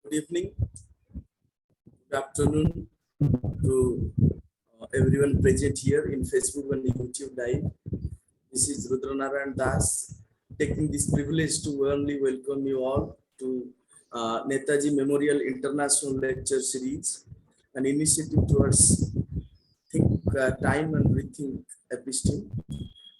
Good evening, good afternoon to everyone present here in Facebook and YouTube Live. This is Rudranarayan Das, taking this privilege to warmly welcome you all to Netaji Memorial International Lecture Series, an initiative towards think, time and rethink episteme.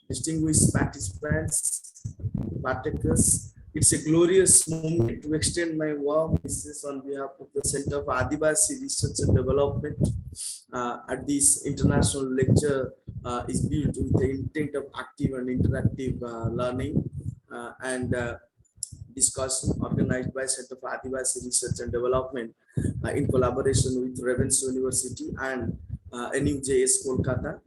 Distinguished participants, partakers, it's a glorious moment to extend my warm wishes on behalf of the Center for ADIVASI Research and Development at this international lecture is built with the intent of active and interactive learning and discussion organized by Center for ADIVASI Research and Development in collaboration with Ravenshaw University and NUJS Kolkata.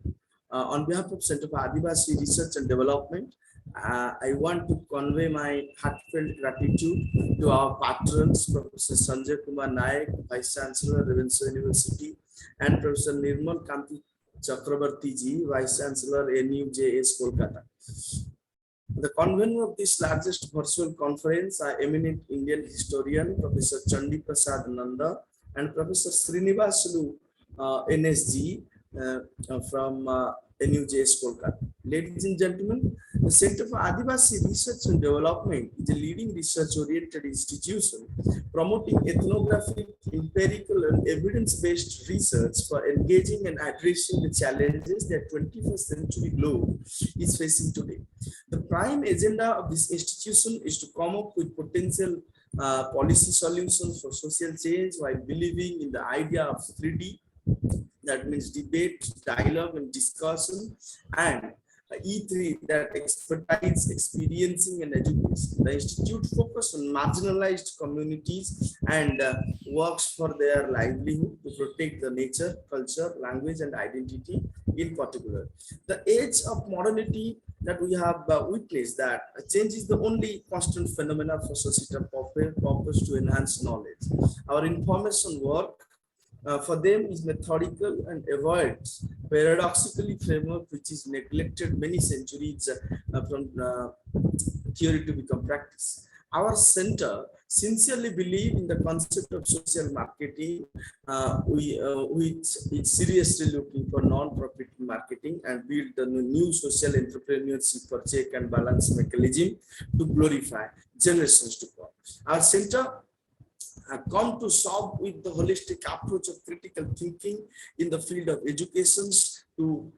On behalf of Center for ADIVASI Research and Development, I want to convey my heartfelt gratitude to our patrons, Professor Sanjay Kumar Naik, Vice Chancellor, Ravenshaw University, and Professor Nirmal Kanti Chakrabarti ji, Vice Chancellor, NUJS Kolkata. The convener of this largest virtual conference are eminent Indian historian, Professor Chandi Prasad Nanda, and Professor Srinivasulu NSG from NUJS Kolkata. Ladies and gentlemen, the Center for ADIVASI Research and Development is a leading research-oriented institution promoting ethnographic, empirical, and evidence-based research for engaging and addressing the challenges that 21st century globe is facing today. The prime agenda of this institution is to come up with potential policy solutions for social change while believing in the idea of 3D, that means debate, dialogue, and discussion, and E3, that expertise, experiencing, and education. The institute focuses on marginalized communities and works for their livelihood to protect the nature, culture, language, and identity in particular. The age of modernity that we have witnessed, that change is the only constant phenomena for societal purpose to enhance knowledge. Our information work for them is methodical and avoids paradoxically framework which is neglected many centuries from theory to become practice. Our center sincerely believe in the concept of social marketing, which is seriously looking for non-profit marketing and build the new social entrepreneurship for check and balance mechanism to glorify generations to come. Our center come to solve with the holistic approach of critical thinking in the field of education to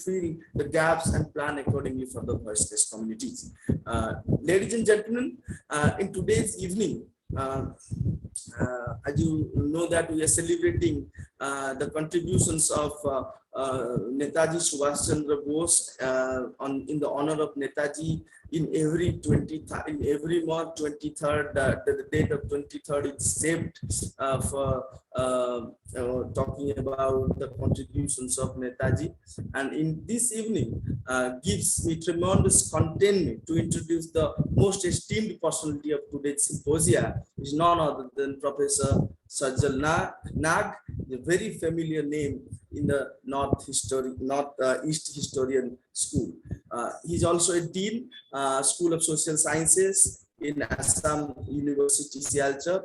fill the gaps and plan accordingly for the voiceless communities. Ladies and gentlemen, in today's evening, as you know that we are celebrating the contributions of Netaji Subhash Chandra Bose in the honor of Netaji in every month 23rd, the date of 23rd is saved for talking about the contributions of Netaji, and in this evening gives me tremendous contentment to introduce the most esteemed personality of today's symposia, is none other than Professor Sajal Nag, a very familiar name in the East Historian School. He's also a Dean, School of Social Sciences in Assam University, Silchar.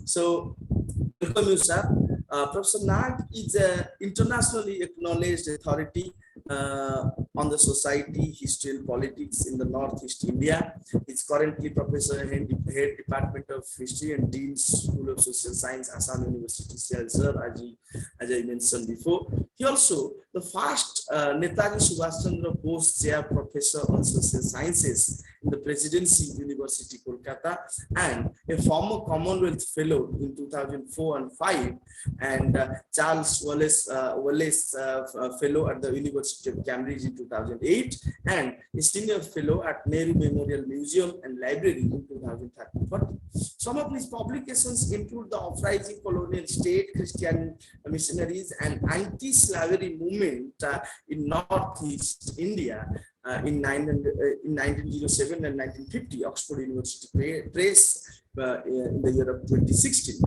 So, welcome you, sir. Professor Nag is an internationally acknowledged authority on the society, history, and politics in the Northeast India. He's currently Professor Head Department of History and Dean School of Social Science, Assam University, Silchar, as I mentioned before. He also the first Netaji Subhash Chandra Bose Chair Professor on Social Sciences in the Presidency University, Kolkata, and a former Commonwealth Fellow in 2004 and 5, and Charles Wallace Fellow at the University of Cambridge in 2008, and a Senior Fellow at Nehru Memorial Museum and Library in 2013. Some of his publications include the Uprising Colonial State, Christian Missionaries, and Anti-Slavery Movement in Northeast India in 1907 and 1950, Oxford University Press in the year of 2016.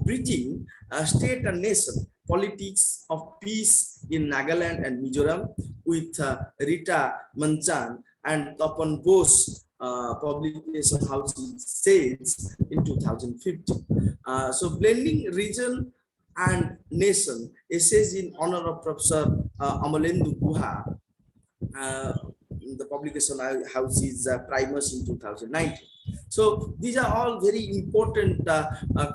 Bridging state and nation, politics of peace in Nagaland and Mizoram with Rita Manchan and Tapan Bose publication house says in 2015. So blending region and nation essays in honor of Professor Amalendu Guha. uh, the publication house is Primus in 2019. So these are all very important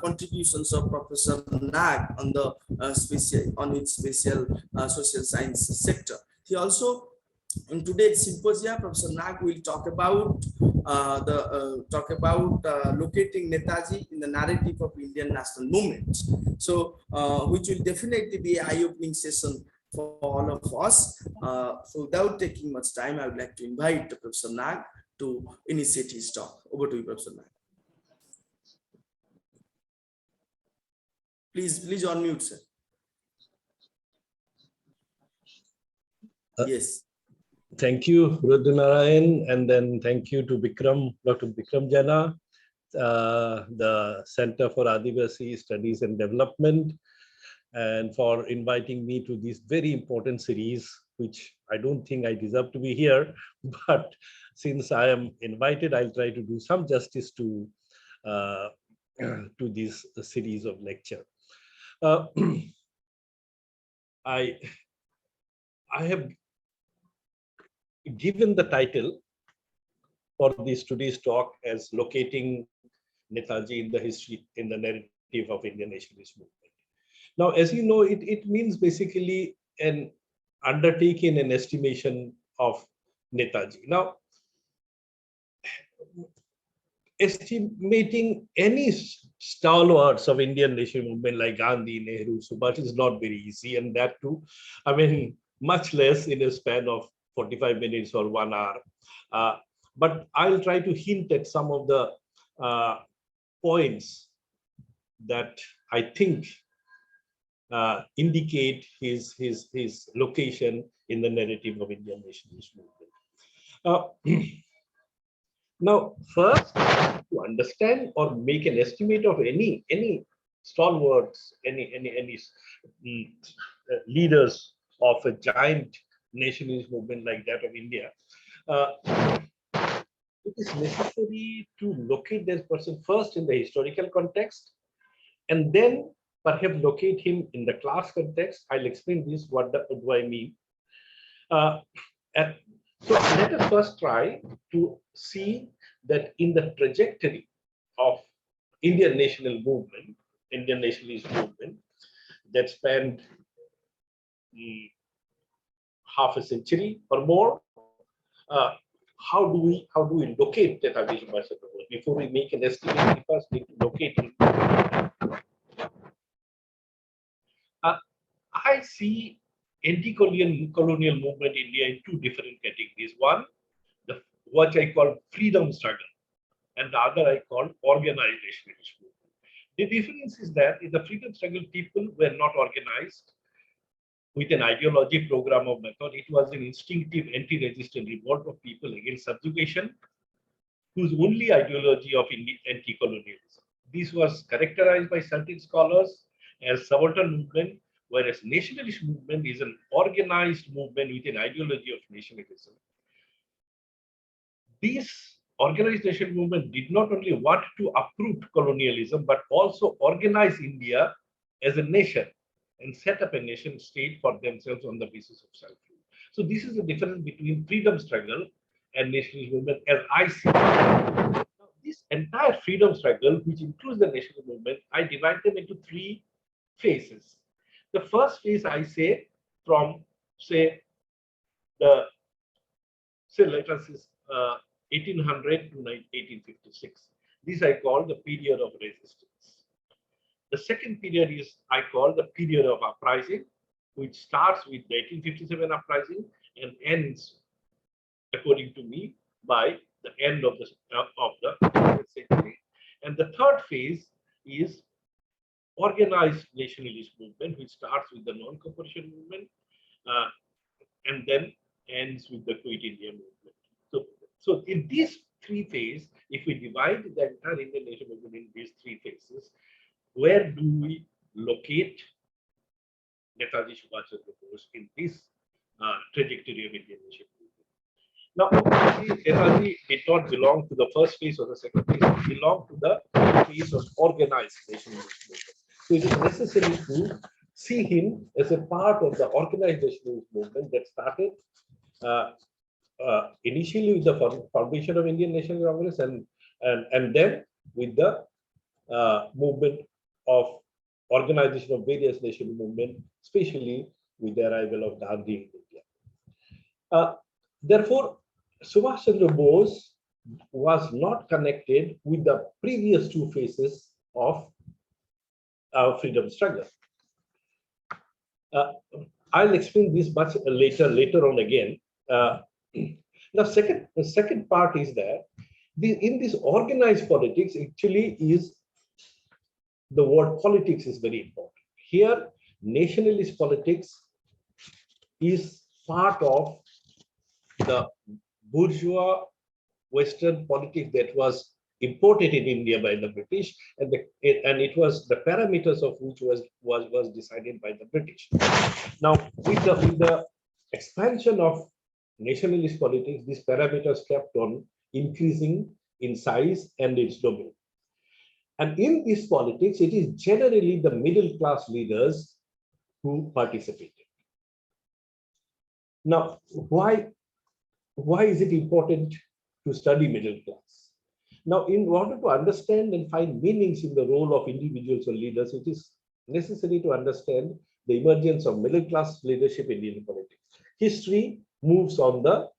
contributions of Professor Nag on the its special social science sector. He also, in today's symposium, Professor Nag will talk about locating Netaji in the narrative of Indian national movement. So, which will definitely be an eye-opening session for all of us. So, without taking much time, I would like to invite Professor Nag to initiate his talk. Over to you, Professor Nag. Please unmute, sir. Yes. Thank you, Rudranarayan, and then thank you to Bikram, Dr. Bikram Jana, the Center for Adivasi Studies and Development, and for inviting me to this very important series, which I don't think I deserve to be here, but since I am invited, I'll try to do some justice to this series of lecture. I have given the title for this today's talk as Locating Netaji in the History, in the Narrative of Indian Nationalist Movement. Now, as you know, it means basically an undertaking an estimation of Netaji. Now, estimating any stalwarts of Indian national movement like Gandhi, Nehru, Subhash is not very easy, and that too, I mean, much less in a span of 45 minutes or 1 hour. But I'll try to hint at some of the points that I think indicate his location in the narrative of Indian nationalist movement. Now, first, to understand or make an estimate of any stalwarts, any leaders of a giant nationalist movement like that of India, it is necessary to locate this person first in the historical context, and then perhaps locate him in the class context. I'll explain this, what do I mean. So let us first try to see that in the trajectory of Indian national movement, Indian nationalist movement that spanned half a century or more, how do we locate Netaji Subhash Chandra Bose? Before we make an estimate, we first need to locate him. I see anti-colonial movement in India in two different categories. One, what I call freedom struggle, and the other I call organized nationalist movement. The difference is that in the freedom struggle, people were not organized with an ideology, program, or method. It was an instinctive anti-resistant revolt of people against subjugation, whose only ideology of anti-colonialism. This was characterized by certain scholars as subaltern movement, whereas nationalist movement is an organized movement with an ideology of nationalism. This organized national movement did not only want to uproot colonialism, but also organize India as a nation and set up a nation state for themselves on the basis of self-rule. So this is the difference between freedom struggle and nationalist movement as I see it. Now, this entire freedom struggle, which includes the national movement, I divide them into three phases. The first phase I say from, say, let us say 1800 to 1856. This I call the period of resistance. The second period is I call the period of uprising, which starts with the 1857 uprising and ends, according to me, by the end of the 20th century. And the third phase is organized nationalist movement, which starts with the non-cooperation movement and then ends with the Quit India movement. So in these three phases, if we divide the entire Indian nation movement in these three phases, where do we locate Netaji Subhash Chandra Bose in this trajectory of Indian nation movement? Now, Netaji did not belong to the first phase or the second phase, it belonged to the phase of organized nationalist movement. So it is necessary to see him as a part of the organized nationalist movement that started initially with the foundation of Indian National Congress and then with the movement of organization of various national movements, especially with the arrival of Gandhi in India. Therefore, Subhash Chandra Bose was not connected with the previous two phases of our freedom struggle. I'll explain this much later on again. The second part is that in this organized politics, actually is the word politics is very important. Here, nationalist politics is part of the bourgeois Western politics that was imported in India by the British, and it was the parameters of which was decided by the British. Now, with the expansion of nationalist politics, these parameters kept on increasing in size and its domain. And in this politics, it is generally the middle class leaders who participated. Now, why is it important to study middle class? Now, in order to understand and find meanings in the role of individuals or leaders, it is necessary to understand the emergence of middle class leadership in Indian politics. History moves on the,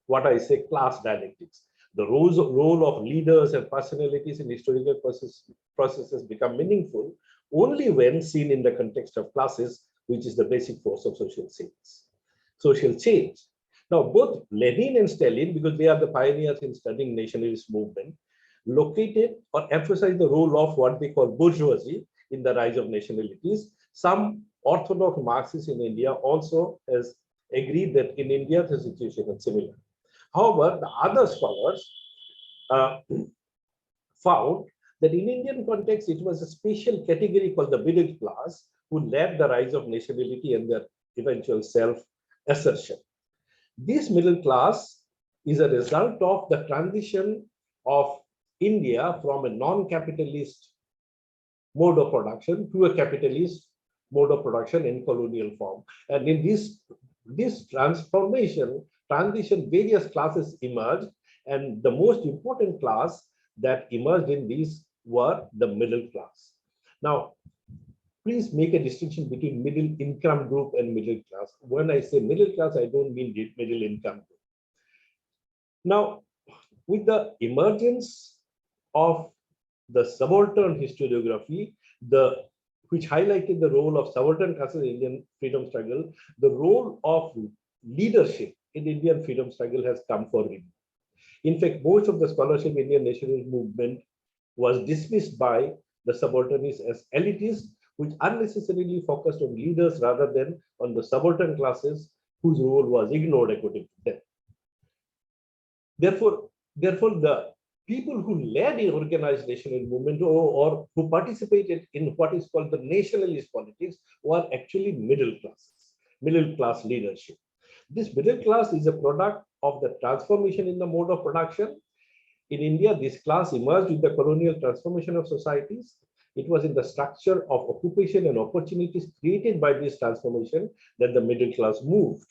what I say, class dialectics. The role of leaders and personalities in historical processes become meaningful only when seen in the context of classes, which is the basic force of social change. Now, both Lenin and Stalin, because they are the pioneers in studying nationalist movement, located or emphasized the role of what they call bourgeoisie in the rise of nationalities. Some orthodox Marxists in India also has agreed that in India the situation is similar. However, the other scholars found that in Indian context, it was a special category called the middle class who led the rise of nationality and their eventual self-assertion. This middle class is a result of the transition of India from a non-capitalist mode of production to a capitalist mode of production in colonial form. And in this transition, various classes emerged, and the most important class that emerged in these were the middle class. Now, please make a distinction between middle income group and middle class. When I say middle class, I don't mean middle income group. Now, with the emergence of the subaltern historiography, which highlighted the role of subaltern classes in Indian freedom struggle, the role of leadership in Indian freedom struggle has come for review. In fact, most of the scholarship in Indian nationalist movement was dismissed by the subalternists as elitist, which unnecessarily focused on leaders rather than on the subaltern classes whose role was ignored according to them. Therefore, the people who led the organized national movement or who participated in what is called the nationalist politics were actually middle class leadership. This middle class is a product of the transformation in the mode of production. In India, this class emerged with the colonial transformation of societies. It was in the structure of occupation and opportunities created by this transformation that the middle class moved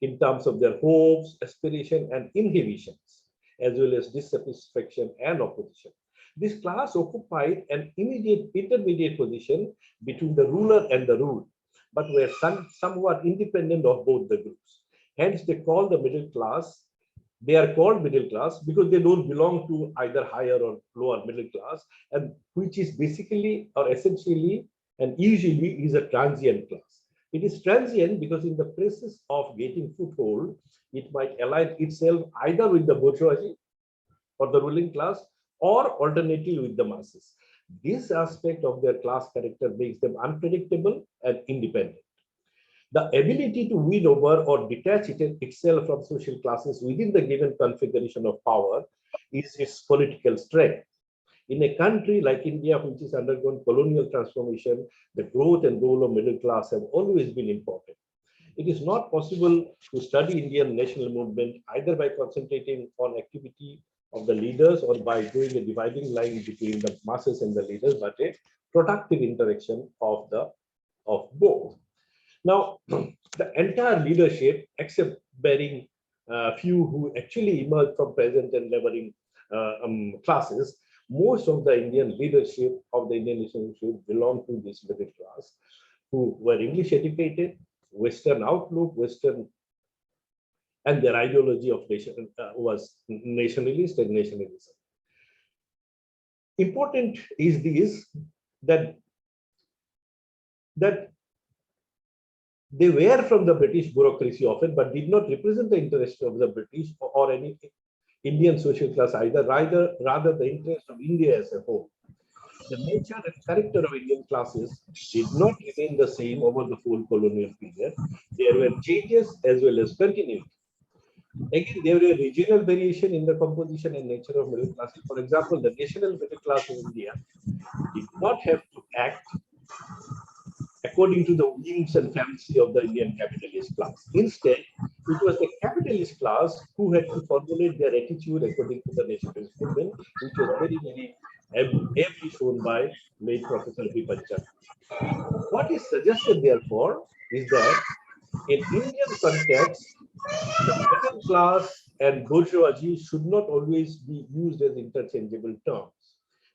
in terms of their hopes, aspiration, and inhibitions, as well as dissatisfaction and opposition. This class occupied an intermediate position between the ruler and the ruled, but were somewhat independent of both the groups. Hence, they are called middle class because they don't belong to either higher or lower middle class, and which is basically or essentially and usually is a transient class. It is transient because in the process of getting foothold, it might align itself either with the bourgeoisie or the ruling class or alternatively with the masses. This aspect of their class character makes them unpredictable and independent. The ability to win over or detach itself from social classes within the given configuration of power is its political strength. In a country like India, which has undergone colonial transformation, the growth and role of middle class have always been important. It is not possible to study Indian national movement either by concentrating on activity of the leaders or by doing a dividing line between the masses and the leaders, but a productive interaction of both. Now, the entire leadership, except bearing few who actually emerged from peasant and laboring classes, most of the Indian leadership of the Indian nationalship belonged to this middle class, who were English educated, Western outlook, Western, and their ideology of nation was nationalist and nationalism. Important is this, that they were from the British bureaucracy often, but did not represent the interest of the British or any Indian social class either, rather the interest of India as a whole. The nature and character of Indian classes did not remain the same over the full colonial period. There were changes as well as continuity. Again, there were regional variation in the composition and nature of middle classes. For example, the national middle class in India did not have to act according to the whims and fancy of the Indian capitalist class. Instead, it was the capitalist class who had to formulate their attitude according to the nationalist movement, which was very ably shown by late Professor Bipanchan. What is suggested, therefore, is that in Indian context, the middle class and bourgeoisie should not always be used as interchangeable terms.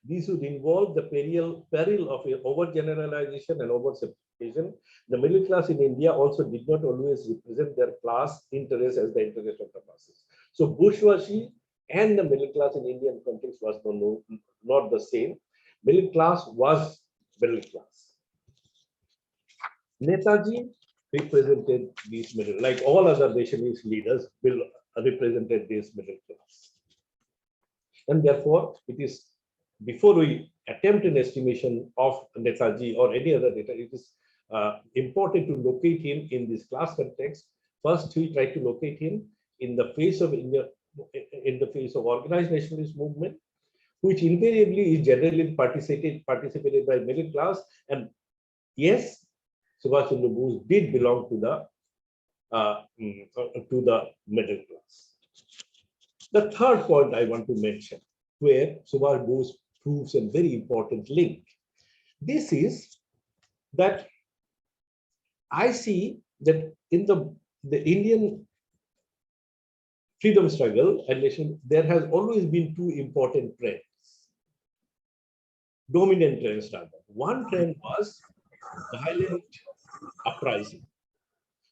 These would involve the peril of overgeneralization and oversimplification. The middle class in India also did not always represent their class interest as the interest of the masses. So bourgeoisie and the middle class in Indian context was not the same. Middle class was middle class. Netaji represented these middle, like all other nationalist leaders, represented this middle class. And therefore, it is, before we attempt an estimation of Netaji or any other data, it is important to locate him in this class context. First, we try to locate him in the face of India, in the face of organized nationalist movement, which invariably is generally participated by middle class. And yes, Subhash Chandra Bose did belong to the middle class. The third point I want to mention, where Subhash Bose proves a very important link, this is that I see that in the Indian freedom struggle and nation, there has always been two important trends, dominant trends rather. One trend was violent uprising.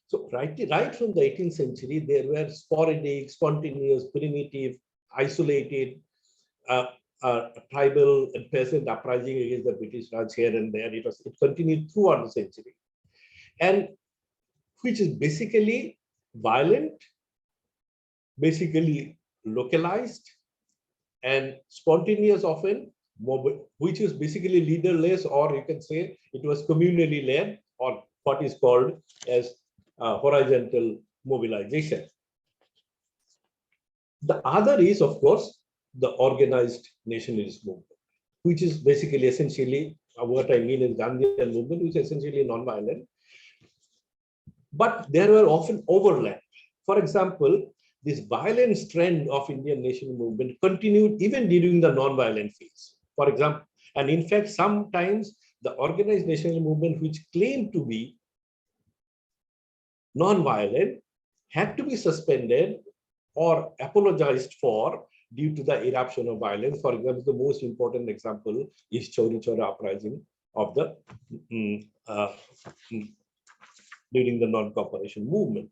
So right from the 18th century, there were sporadic, spontaneous, primitive, isolated, tribal and peasant uprising against the British Raj here and there. It continued throughout the century, and which is basically violent, basically localized, and spontaneous often, which is basically leaderless, or you can say it was communally led, or what is called as horizontal mobilization. The other is, of course, the organized nationalist movement, which is basically essentially what I mean is Gandhian movement, which is essentially non-violent. But there were often overlap. For example, this violence trend of Indian national movement continued even during the non-violent phase. For example, and in fact, sometimes the organized national movement, which claimed to be non-violent, had to be suspended or apologized for due to the eruption of violence. For example, the most important example is Chauri Chaura uprising of the during the non-cooperation movement.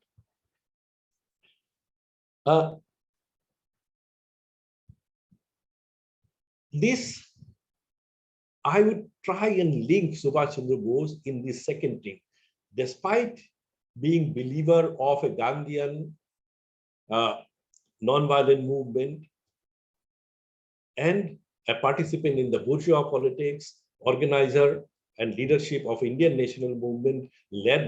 This, I would try and link Subhash Chandra Bose in this second thing. Despite being believer of a Gandhian non-violent movement and a participant in the bourgeois politics, organizer and leadership of Indian national movement,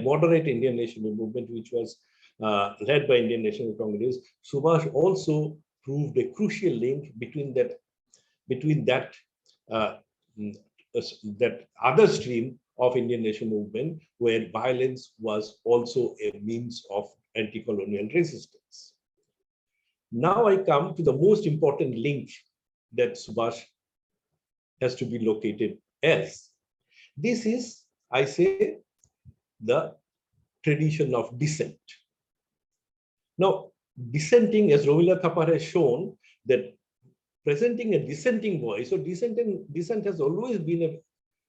moderate Indian national movement, which was led by Indian National Congress, Subhash also proved a crucial link between that other stream of Indian nation movement, where violence was also a means of anti-colonial resistance. Now I come to the most important link that Subhash has to be located as. This is, I say, the tradition of dissent. Now, dissenting, as Rovila Thapar has shown, that presenting a dissenting voice, so dissent has always been a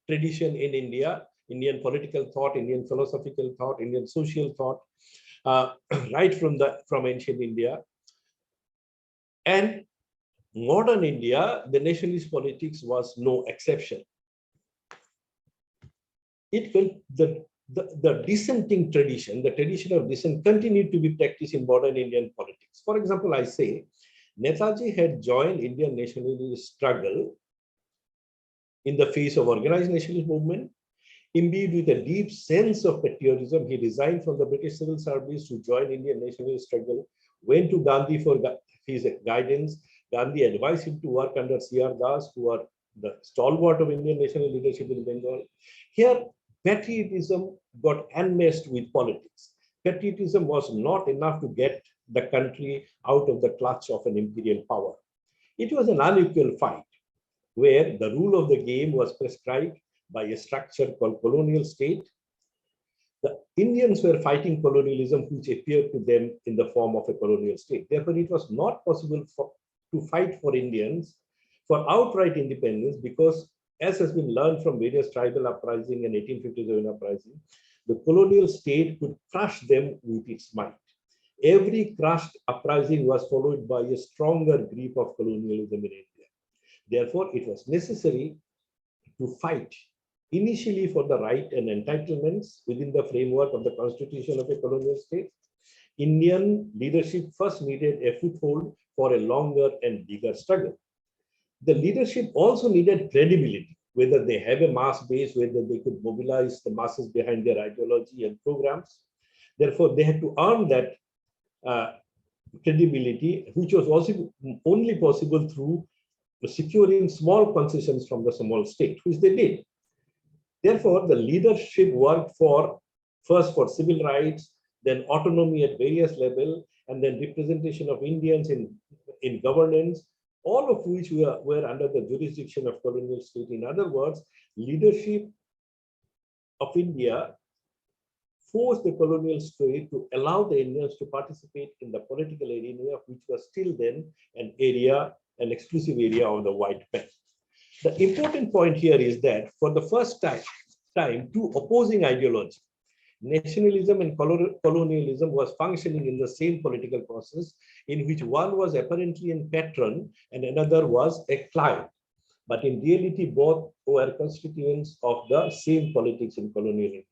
tradition in India, Indian political thought, Indian philosophical thought, Indian social thought, right from ancient India. And modern India, the nationalist politics was no exception. The dissenting tradition, the tradition of dissent continued to be practiced in modern Indian politics. For example, I say, Netaji had joined Indian nationalist struggle in the face of organized nationalist movement. Imbued with a deep sense of patriotism, he resigned from the British civil service to join Indian nationalist struggle, went to Gandhi for his guidance. Gandhi advised him to work under C.R. Das, who are the stalwart of Indian national leadership in Bengal. Here, patriotism got enmeshed with politics. Patriotism was not enough to get the country out of the clutch of an imperial power. It was an unequal fight where the rule of the game was prescribed by a structure called colonial state. The Indians were fighting colonialism, which appeared to them in the form of a colonial state. Therefore, it was not possible to fight for Indians for outright independence because, as has been learned from various tribal uprising and 1857 uprising, the colonial state could crush them with its might. Every crushed uprising was followed by a stronger grip of colonialism in India. Therefore, it was necessary to fight initially for the right and entitlements within the framework of the constitution of a colonial state. Indian leadership first needed a foothold for a longer and bigger struggle. The leadership also needed credibility, whether they have a mass base, whether they could mobilize the masses behind their ideology and programs. Therefore, they had to earn that credibility, which was also only possible through securing small concessions from the small state, which they did. Therefore, the leadership worked first for civil rights, then autonomy at various levels, and then representation of Indians in governance, all of which were under the jurisdiction of colonial state. In other words, leadership of India forced the colonial state to allow the Indians to participate in the political arena, which was still then an exclusive area of the white man. The important point here is that for the first time, two opposing ideologies, nationalism and colonialism, was functioning in the same political process, in which one was apparently a patron and another was a client. But in reality, both were constituents of the same politics in colonial India.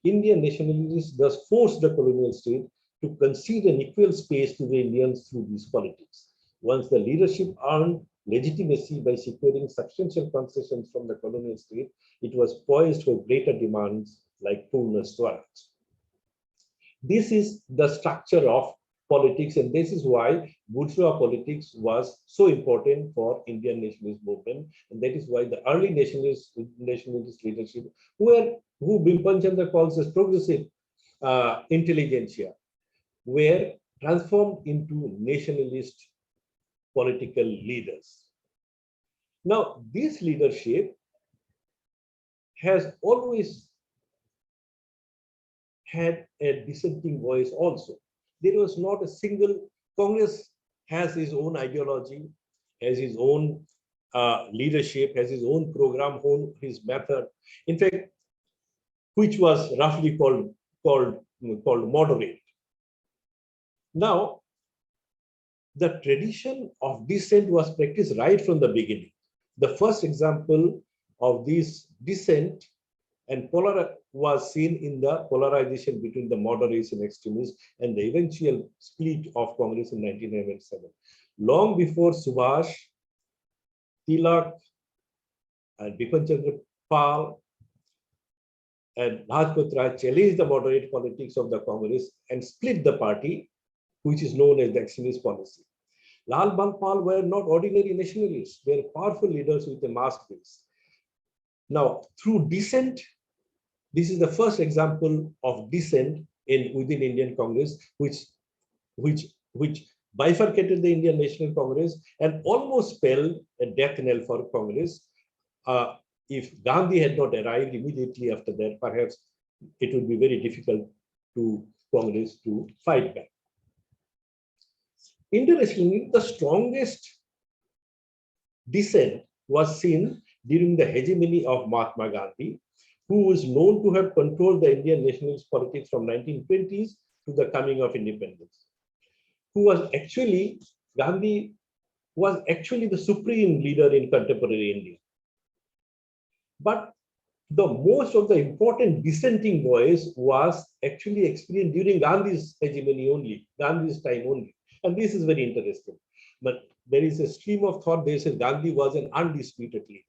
Indian nationalists thus forced the colonial state to concede an equal space to the Indians through these politics. Once the leadership earned legitimacy by securing substantial concessions from the colonial state, it was poised for greater demands like Purna Swaraj. This is the structure of politics, and this is why bourgeois politics was so important for Indian nationalist movement, and that is why the early nationalist leadership, who Bimpan Chandra calls as progressive intelligentsia, were transformed into nationalist political leaders. Now, this leadership has always had a dissenting voice also. There was not a single, Congress has its own ideology, has its own leadership, has its own program, his method, in fact, which was roughly called moderate. Now, the tradition of dissent was practiced right from the beginning. The first example of this dissent and was seen in the polarization between the moderates and extremists and the eventual split of Congress in 1997. Long before Subhash, Tilak, and Bipin Chandra Pal and Rajput Rai challenged the moderate politics of the Congress and split the party, which is known as the extremist policy. Lal Pal were not ordinary nationalists, they were powerful leaders with a mass base. Now, through dissent This is the first example of dissent within Indian Congress, which bifurcated the Indian National Congress and almost spelled a death knell for Congress. If Gandhi had not arrived immediately after that, perhaps it would be very difficult to Congress to fight back. Interestingly, the strongest dissent was seen during the hegemony of Mahatma Gandhi, who was known to have controlled the Indian nationalist politics from 1920s to the coming of independence. Gandhi was actually the supreme leader in contemporary India. But the most of the important dissenting voice was actually experienced during Gandhi's hegemony only, Gandhi's time only. And this is very interesting. But there is a stream of thought that says Gandhi was an undisputed leader.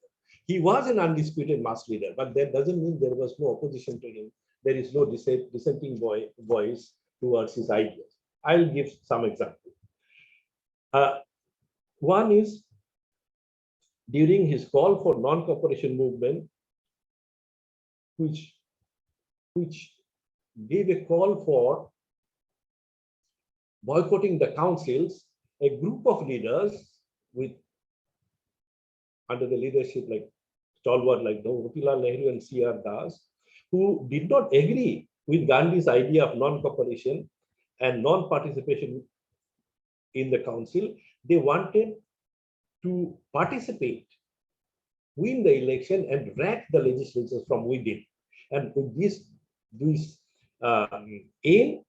He was an undisputed mass leader, but that doesn't mean there was no opposition to him. There is no dissenting voice towards his ideas. I'll give some examples. One is during his call for non-cooperation movement, which gave a call for boycotting the councils, a group of leaders under the leadership like stalwart like Motilal Nehru and C.R. Das, who did not agree with Gandhi's idea of non-cooperation and non-participation in the council. They wanted to participate, win the election, and rack the legislatures from within. And with this aim,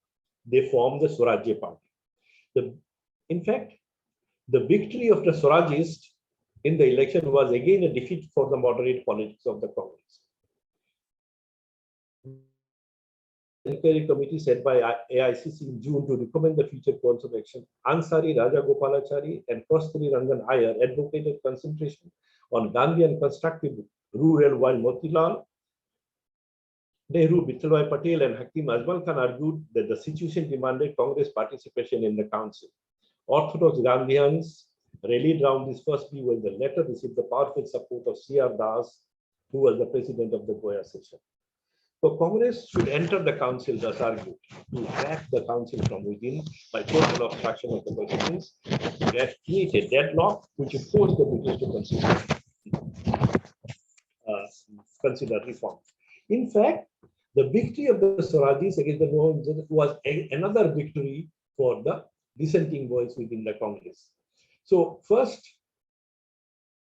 they formed the Swarajya Party. In fact, the victory of the Swarajists in the election was again a defeat for the moderate politics of the Congress. Inquiry committee set by AICC in June to recommend the future course of action. Ansari Raja Gopalachari and Kasturi Ranjan Iyer advocated concentration on Gandhian constructive rule, while Motilal Nehru, Vittalbhai Patel, and Hakim Ajmal Khan argued that the situation demanded Congress participation in the council. Orthodox Gandhians rallied around this first view, when the latter received the powerful support of C.R. Das, who was the president of the Goa session. So Congress should enter the council, thus argued, to crack the council from within by total obstruction of the proceedings, create a deadlock which would force the British to consider reform. In fact, the victory of the Swarajis against the Mohans was another victory for the dissenting voice within the Congress. So first,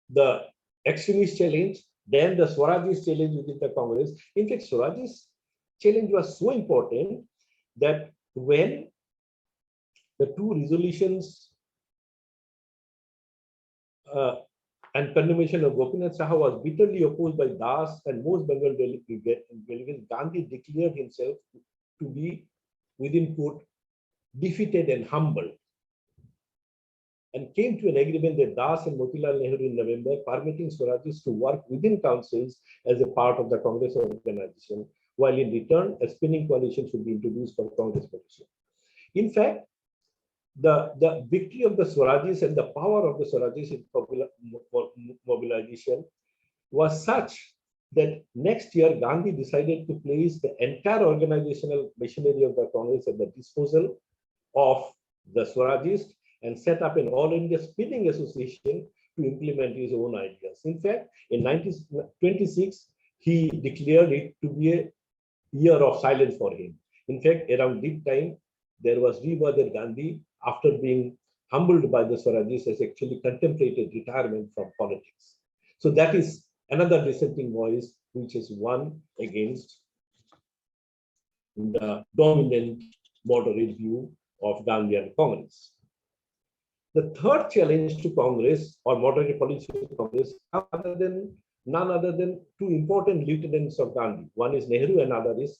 the extremist challenge, then the Swarajis challenge within the Congress. In fact, Swarajis challenge was so important that when the two resolutions and condemnation of Gopinath Saha was bitterly opposed by Das and most Bengal delegates, Gandhi declared himself to be, within quote, defeated and humbled, and came to an agreement that Das and Motilal Nehru in November, permitting Swarajis to work within councils as a part of the Congress organization, while in return, a spinning coalition should be introduced for Congress petition. In fact, the victory of the Swarajis and the power of the Swarajis in mobilization was such that next year Gandhi decided to place the entire organizational machinery of the Congress at the disposal of the Swarajists and set up an All India Spinning Association to implement his own ideas. In fact, in 1926, he declared it to be a year of silence for him. In fact, around this time, there was rebirth that Gandhi, after being humbled by the Swarajis, has actually contemplated retirement from politics. So that is another dissenting voice which is won against the dominant moderate view of Gandhian Congress. The third challenge to Congress or moderate politics to Congress, none other than two important lieutenants of Gandhi. One is Nehru and another is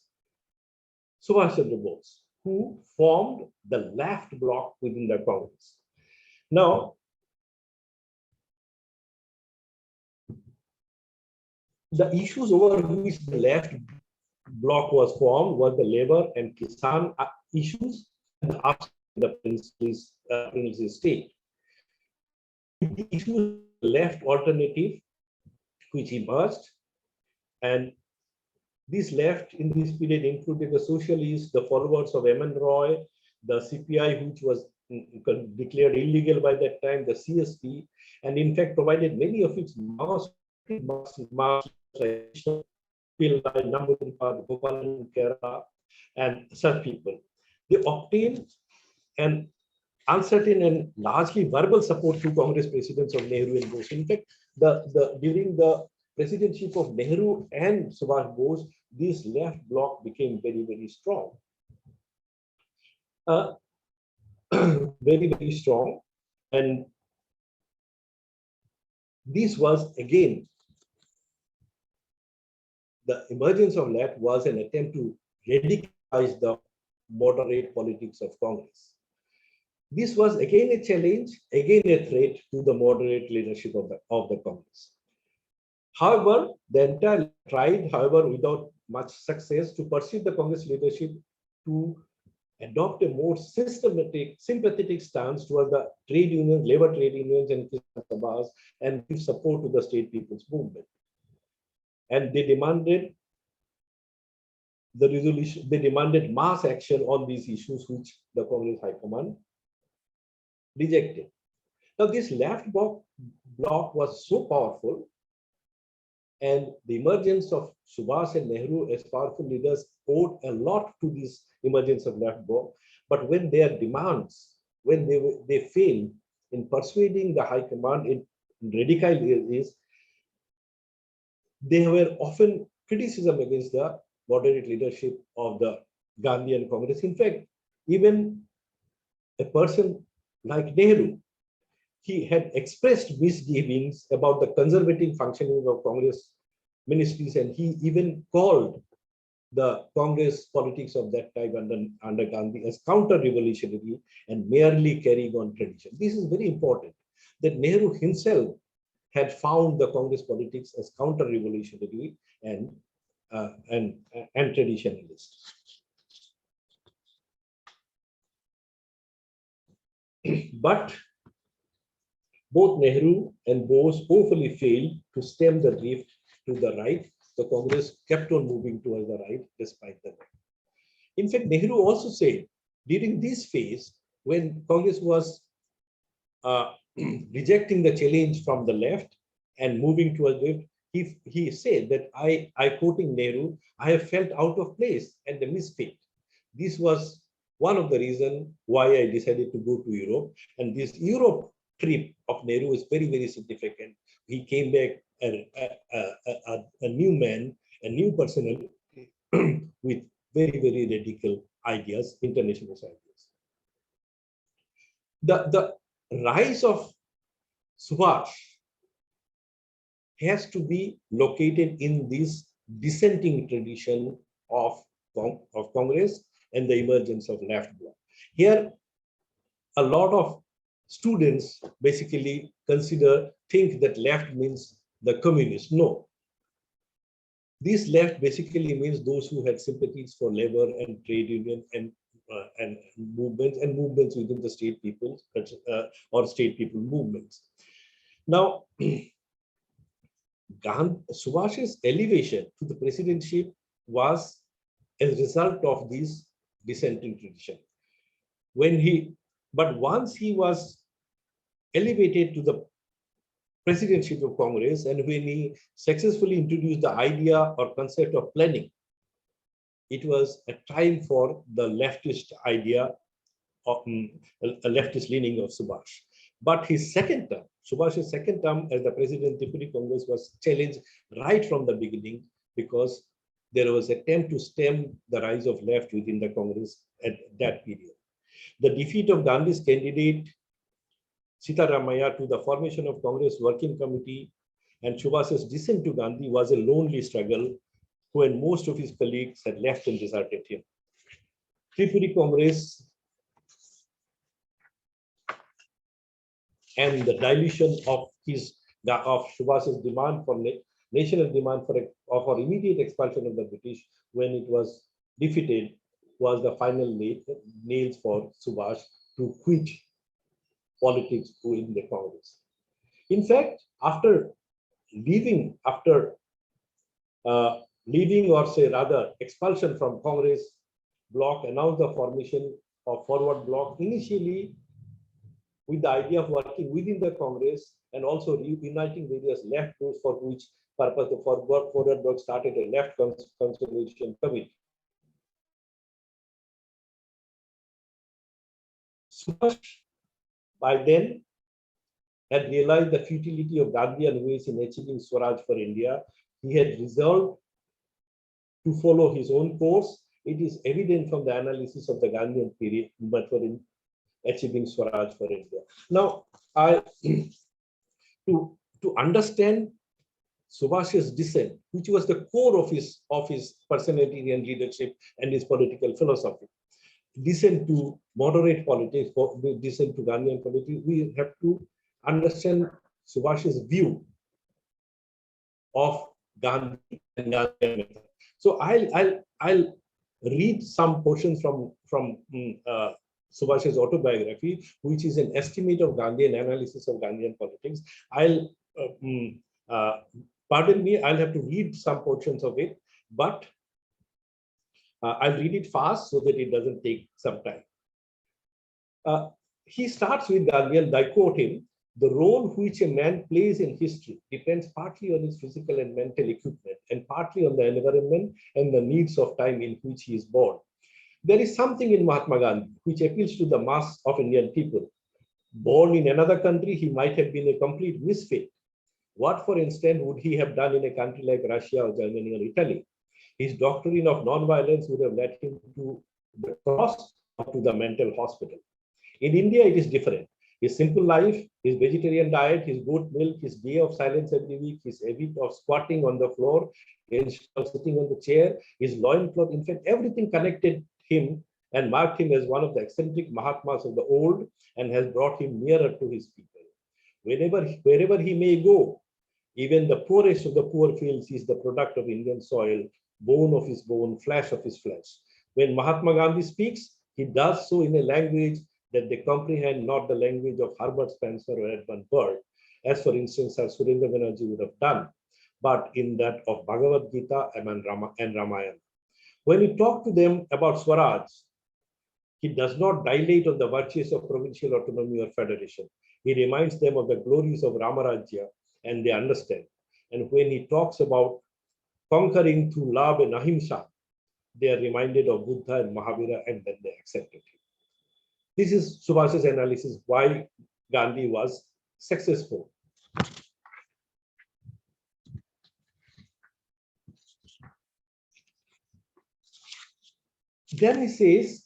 Subhash Chandra Bose, who formed the left bloc within the Congress. Now, the issues over which the left bloc was formed were the labor and Kisan issues and the princely state. The issues left alternative which emerged, and This left in this period included the socialists, the followers of M.N. Roy, the CPI, which was declared illegal by that time, the CSP, and in fact provided many of its marks like Namudan, Gopalan, Kerala, and such people. They obtained an uncertain and largely verbal support to Congress presidents of Nehru and Bose. In fact, during the presidency of Nehru and Subhash Bose, this left bloc became very, very strong. Very, very strong. And this was, again, the emergence of left was an attempt to radicalize the moderate politics of Congress. This was again a challenge, again a threat to the moderate leadership of the Congress. However, the entire tried, however, without much success, to persuade the Congress leadership to adopt a more systematic, sympathetic stance towards the trade unions, labor trade unions, and Kisan Sabhas, and give support to the state people's movement. And they demanded the resolution, they demanded mass action on these issues, which the Congress High Command rejected. Now, this left bloc was so powerful, and the emergence of Subhash and Nehru as powerful leaders owed a lot to this emergence of left bloc. But when their demands, when they failed in persuading the High Command in radical areas, they were often criticism against the moderate leadership of the Gandhian Congress. In fact, even a person like Nehru, he had expressed misgivings about the conservative functioning of Congress ministries, and he even called the Congress politics of that time under Gandhi as counter-revolutionary and merely carrying on tradition. This is very important, that Nehru himself had found the Congress politics as counter-revolutionary and traditionalist. But both Nehru and Bose hopefully failed to stem the drift to the right. The Congress kept on moving towards the right despite the left. In fact, Nehru also said during this phase, when Congress was rejecting the challenge from the left and moving towards the left, he said that I quoting Nehru, I have felt out of place and a misfit. This was one of the reasons why I decided to go to Europe. And this Europe trip of Nehru is very, very significant. He came back a new man, a new personality with very, very radical ideas, internationalist ideas. The rise of Subhash has to be located in this dissenting tradition of Congress and the emergence of left bloc. Here, a lot of students basically think that left means the communists. No. This left basically means those who had sympathies for labor and trade union and movements within the state peoples or state people movements. Now, Subhash's elevation to the presidency was a result of this dissenting tradition. But once he was elevated to the presidency of Congress, and when he successfully introduced the idea or concept of planning, it was a time for the leftist idea of a leftist leaning of Subhash. But his second term, Subhash's second term as the president, Deputy Congress, was challenged right from the beginning because there was an attempt to stem the rise of left within the Congress at that period. The defeat of Gandhi's candidate Sitaramaya to the formation of Congress Working Committee and Subhash's descent to Gandhi was a lonely struggle when most of his colleagues had left and deserted him. Tripuri Congress and the dilution of Subhash's demand for national demand for immediate expulsion of the British when it was defeated was the final nails for Subhash to quit politics in the Congress. In fact, after leaving, or say rather expulsion from Congress bloc, announced the formation of forward bloc, initially with the idea of working within the Congress and also reuniting various left groups, for which purpose the forward bloc started a left consolidation committee. Subhash by then had realized the futility of Gandhian ways in achieving Swaraj for India. He had resolved to follow his own course. It is evident from the analysis of the Gandhian period, but for achieving Swaraj for India. Now, to understand Subhash's dissent, which was the core of his personality and leadership and his political philosophy, dissent to moderate politics, dissent to Gandhian politics, we have to understand Subhash's view of Gandhi and Gandhian method. So I'll read some portions from Subhash's autobiography, which is an estimate of Gandhi and analysis of Gandhian politics. Pardon me, I'll have to read some portions of it, but I'll read it fast so that it doesn't take some time. He starts with Gandhi, and I quote him: "The role which a man plays in history depends partly on his physical and mental equipment, and partly on the environment and the needs of time in which he is born. There is something in Mahatma Gandhi which appeals to the mass of Indian people. Born in another country, he might have been a complete misfit. What, for instance, would he have done in a country like Russia or Germany or Italy? His doctrine of non-violence would have led him to the cross or to the mental hospital. In India, it is different. His simple life, his vegetarian diet, his goat milk, his day of silence every week, his habit of squatting on the floor instead of sitting on the chair, his loincloth, in fact, everything connected him and marked him as one of the eccentric Mahatmas of the old and has brought him nearer to his people. Wherever he may go, even the poorest of the poor feels he is the product of Indian soil, bone of his bone, flesh of his flesh. When Mahatma Gandhi speaks, he does so in a language that they comprehend, not the language of Herbert Spencer or Edmund Burke, as for instance, Sir Surendra Banerjee would have done, but in that of Bhagavad Gita and Ramayana. When he talked to them about Swaraj, he does not dilate on the virtues of provincial autonomy or federation. He reminds them of the glories of Ramarajya, and they understand. And when he talks about conquering through love and ahimsa, they are reminded of Buddha and Mahavira, and then they accept it. This is Subhash's analysis why Gandhi was successful. Then he says,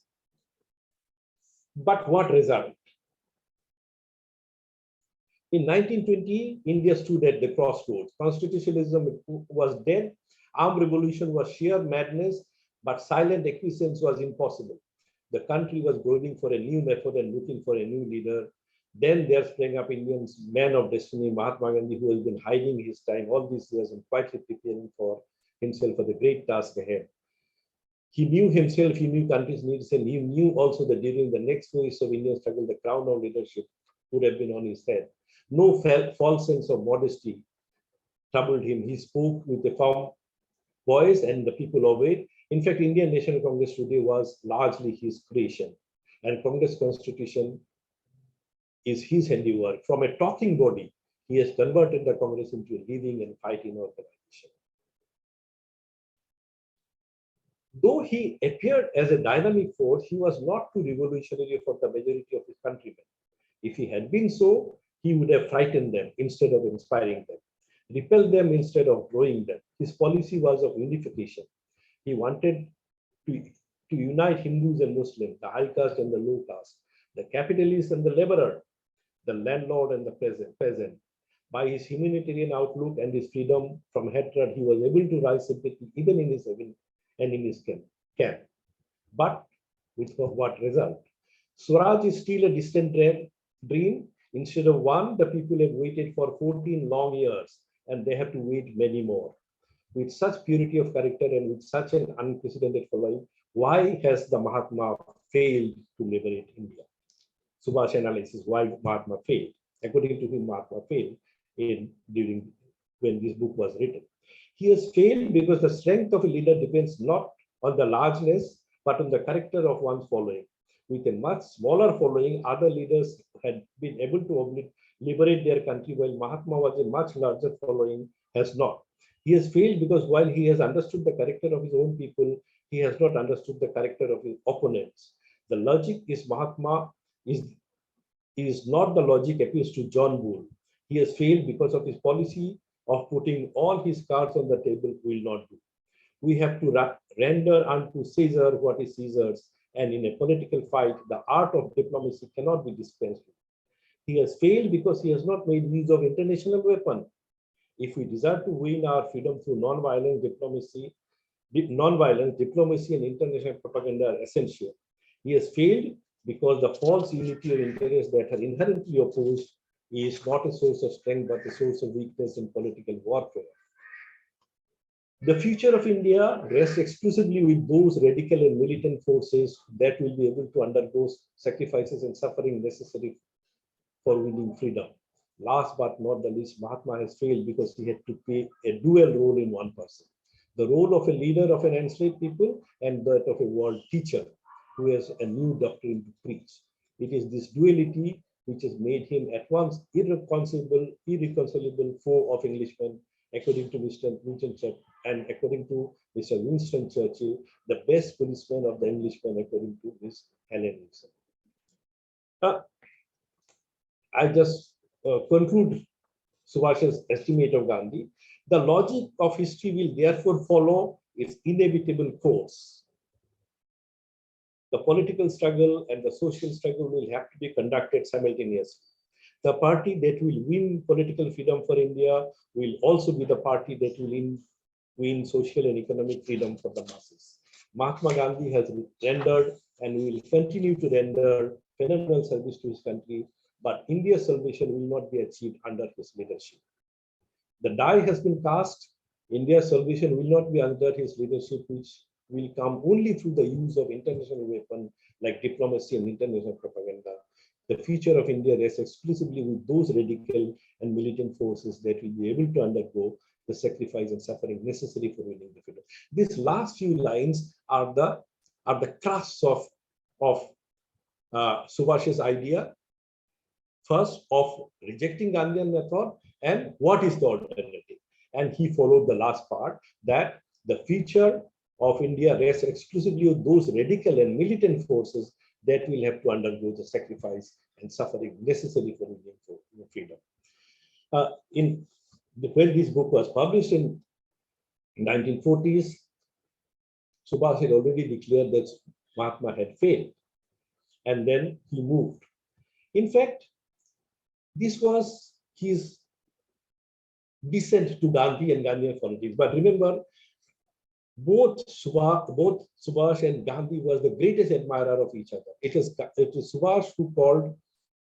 but what result? In 1920, India stood at the crossroads. Constitutionalism was dead. Armed revolution was sheer madness, but silent acquiescence was impossible. The country was groaning for a new method and looking for a new leader. Then there sprang up India's man of destiny, Mahatma Gandhi, who has been hiding his time all these years and quietly preparing for himself for the great task ahead. He knew himself, he knew country's needs, and he knew also that during the next phase of Indian struggle, the crown of leadership would have been on his head. No false sense of modesty troubled him. He spoke with a firm voice, and the people obeyed. In fact, Indian National Congress today was largely his creation, and Congress Constitution is his handiwork. From a talking body, he has converted the Congress into a living and fighting organization. Though he appeared as a dynamic force, he was not too revolutionary for the majority of his countrymen. If he had been so, he would have frightened them instead of inspiring them, repelled them instead of growing them. His policy was of unification. He wanted to unite Hindus and Muslims, the high caste and the low caste, the capitalist and the laborer, the landlord and the peasant. By his humanitarian outlook and his freedom from hatred, he was able to raise sympathy even in his enemy's camp. But with what result? Swaraj is still a distant dream. Instead of one, the people have waited for 14 long years, and they have to wait many more. With such purity of character and with such an unprecedented following, why has the Mahatma failed to liberate India? Subhash analyzes why Mahatma failed. According to him, Mahatma failed during when this book was written. He has failed because the strength of a leader depends not on the largeness, but on the character of one's following. With a much smaller following, other leaders had been able to liberate their country, while Mahatma was a much larger following, has not. He has failed because while he has understood the character of his own people, he has not understood the character of his opponents. The logic is Mahatma is not the logic appeals to John Bull. He has failed because of his policy of putting all his cards on the table will not do. We have to render unto Caesar what is Caesar's, and in a political fight, the art of diplomacy cannot be dispensed with. He has failed because he has not made use of international weapon. If we desire to win our freedom through non-violence, diplomacy and international propaganda are essential. He has failed because the false unity of interests that are inherently opposed is not a source of strength, but a source of weakness in political warfare. The future of India rests exclusively with those radical and militant forces that will be able to undergo sacrifices and suffering necessary for winning freedom. Last but not the least, Mahatma has failed because he had to play a dual role in one person. The role of a leader of an enslaved people and that of a world teacher who has a new doctrine to preach. It is this duality which has made him at once irreconcilable foe of Englishmen, according to Mr. Winston Churchill, and according to Mr. Winston Churchill, the best policeman of the Englishmen, according to Miss Helen Wilson. I just conclude Subhash's estimate of Gandhi. The logic of history will therefore follow its inevitable course. The political struggle and the social struggle will have to be conducted simultaneously. The party that will win political freedom for India will also be the party that will win social and economic freedom for the masses. Mahatma Gandhi has rendered and will continue to render phenomenal service to his country, but India's salvation will not be achieved under his leadership. The die has been cast. India's salvation will not be under his leadership, which will come only through the use of international weapons like diplomacy and international propaganda. The future of India rests exclusively with those radical and militant forces that will be able to undergo the sacrifice and suffering necessary for winning the freedom. These last few lines are the crux of Subhash's idea. First, of rejecting Gandhian method and what is the alternative. And he followed the last part, that the future of India rests exclusively with those radical and militant forces that will have to undergo the sacrifice and suffering necessary for winning freedom. When this book was published in 1940s, Subhash had already declared that Mahatma had failed, and then he moved. In fact, this was his descent to Gandhi and Gandhian politics. But remember, both Subhash and Gandhi was the greatest admirer of each other. It is Subhash who called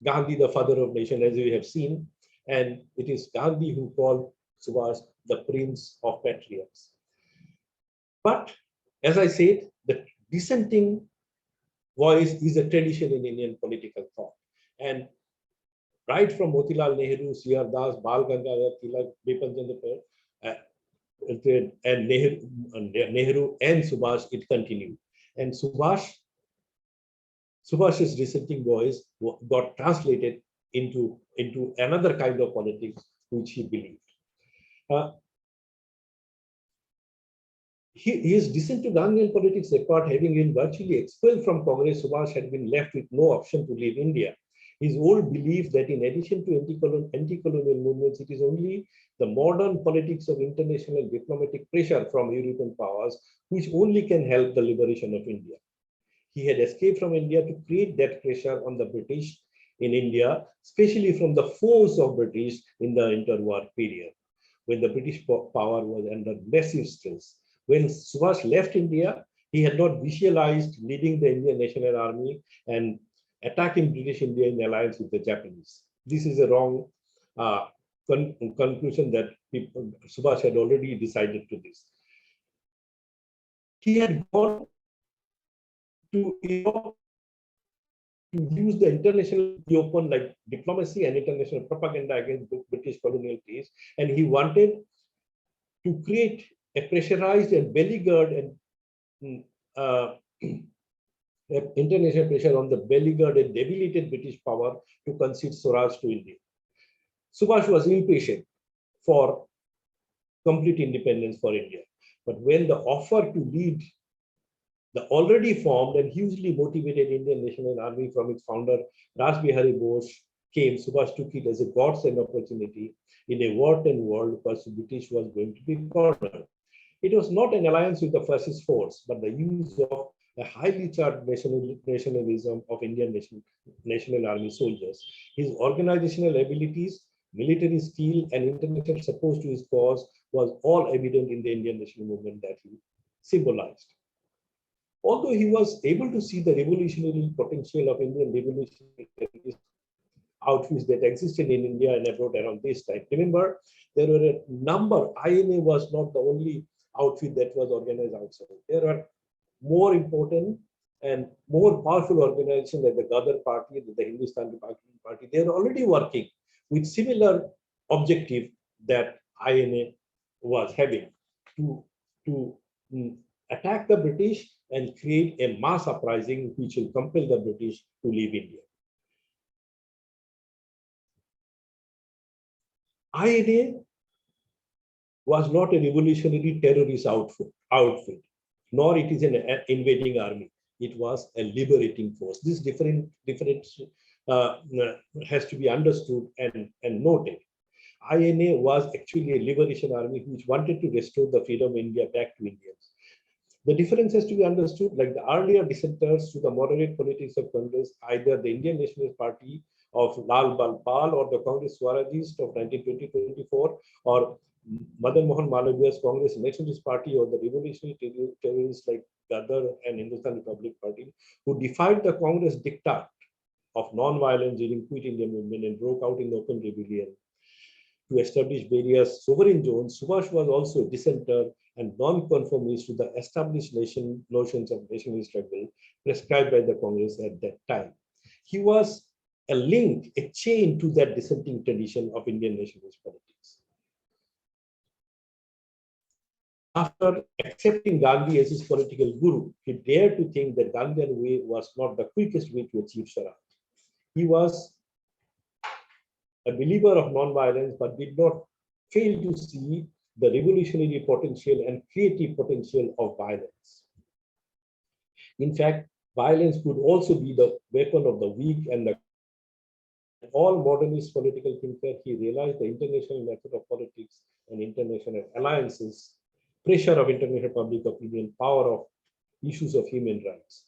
Gandhi the father of nation, as we have seen, and it is Gandhi who called Subhash the prince of patriots. But as I said, the dissenting voice is a tradition in Indian political thought. And right from Motilal Nehru, C.R. Das, Bal Gangadhar Tilak, Bipin Chandra and Nehru and Subhash, it continued. And Subhash's dissenting voice got translated into another kind of politics which he believed. His descent to Gandhian politics apart, having been virtually expelled from Congress, Subhash had been left with no option to leave India. His old belief that in addition to anti-colonial movements, it is only the modern politics of international diplomatic pressure from European powers which only can help the liberation of India. He had escaped from India to create that pressure on the British in India, especially from the force of British in the interwar period, when the British power was under massive stress. When Subhash left India, he had not visualized leading the Indian National Army and attacking British India in alliance with the Japanese. This is a wrong conclusion that Subhash had already decided to this. He had gone to Europe to use the international weapon like diplomacy and international propaganda against British colonial peace, and he wanted to create a pressurized and beleaguered and international pressure on the beleaguered and debilitated British power to concede Swaraj to India. Subhash was impatient for complete independence for India. But when the offer to lead the already formed and hugely motivated Indian National Army from its founder, Raj Bihari Bose, came, Subhash took it as a godsend opportunity in a war-torn world because the British was going to be cornered. It was not an alliance with the fascist force, but the use of a highly charged nationalism of Indian National Army soldiers. His organizational abilities, military skill, and international support to his cause was all evident in the Indian national movement that he symbolized. Although he was able to see the revolutionary potential of Indian revolutionary outfits that existed in India and abroad around this time. Remember, there were a number, INA was not the only outfit that was organized outside. There are more important and more powerful organizations like the Ghadar Party, the Hindustan Republican Party. They are already working with similar objective that INA was having to attack the British and create a mass uprising which will compel the British to leave India. INA was not a revolutionary terrorist outfit, nor it is an invading army. It was a liberating force. This difference has to be understood and noted. INA was actually a liberation army which wanted to restore the freedom of India back to Indians. The difference has to be understood, like the earlier dissenters to the moderate politics of Congress, either the Indian Nationalist Party of Lal Balpal or the Congress Swarajist of 1920-24, or Madan Mohan Malviya's Congress Nationalist Party, or the revolutionary terrorists like Ghadar and Hindustan Republic Party, who defied the Congress diktat of non-violence during Quit India movement and broke out in open rebellion to establish various sovereign zones. Subhash was also a dissenter and non-conformist to the established notions of national struggle prescribed by the Congress at that time. He was a link, a chain to that dissenting tradition of Indian nationalist politics. After accepting Gandhi as his political guru, he dared to think that Gandhian way was not the quickest way to achieve Swaraj. He was a believer of non-violence, but did not fail to see the revolutionary potential and creative potential of violence. In fact, violence could also be the weapon of the weak and the all modernist political thinker. He realized the international method of politics and international alliances, pressure of international public opinion, power of issues of human rights.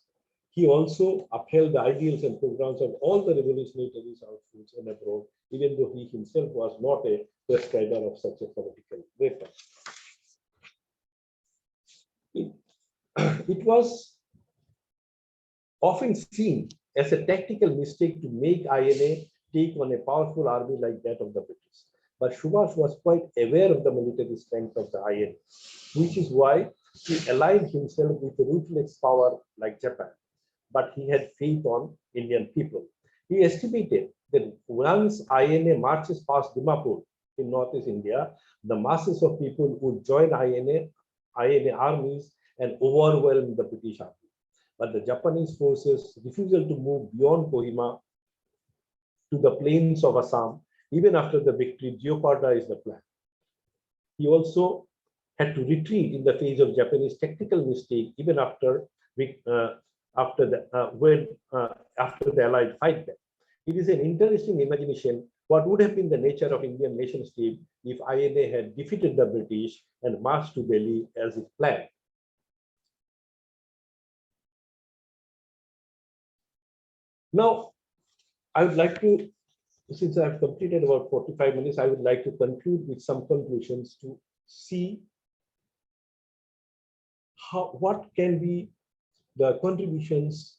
He also upheld the ideals and programs of all the revolutionary terrorist outfits and abroad, even though he himself was not a prescriber of such a political weapon. It was often seen as a tactical mistake to make INA take on a powerful army like that of the British. But Subhash was quite aware of the military strength of the INA, which is why he aligned himself with a ruthless power like Japan. But he had faith on Indian people. He estimated that once INA marches past Dimapur in northeast India, the masses of people would join INA armies and overwhelm the British army. But the Japanese forces' refusal to move beyond Kohima to the plains of Assam, even after the victory, jeopardized the plan. He also had to retreat in the face of Japanese tactical mistake, even after the Allied fight back. It is an interesting imagination what would have been the nature of Indian nation state if INA had defeated the British and marched to Delhi as it planned. Now, I would like to, since I've completed about 45 minutes, I would like to conclude with some conclusions to see what can be the contributions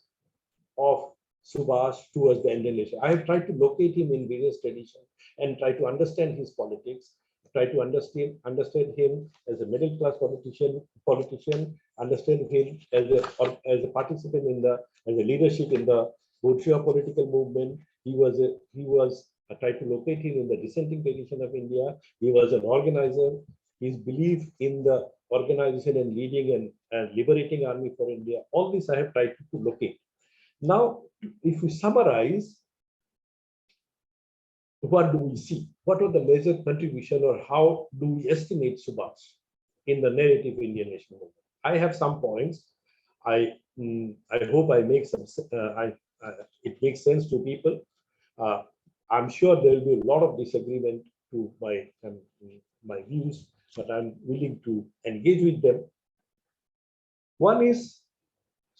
of Subhash towards the Indian nation. I have tried to locate him in various traditions and try to understand his politics, try to understand him as a middle class politician, understand him as a participant in as a leadership in the bourgeois political movement. I tried to locate him in the dissenting tradition of India. He was an organizer. his belief in the organization and leading and liberating army for India. All this I have tried to locate. Now, if we summarize, what do we see? What are the major contribution, or how do we estimate Subhash in the narrative Indian national movement? I have some points. I hope I make some. It makes sense to people. I'm sure there will be a lot of disagreement to my views, but I'm willing to engage with them. One is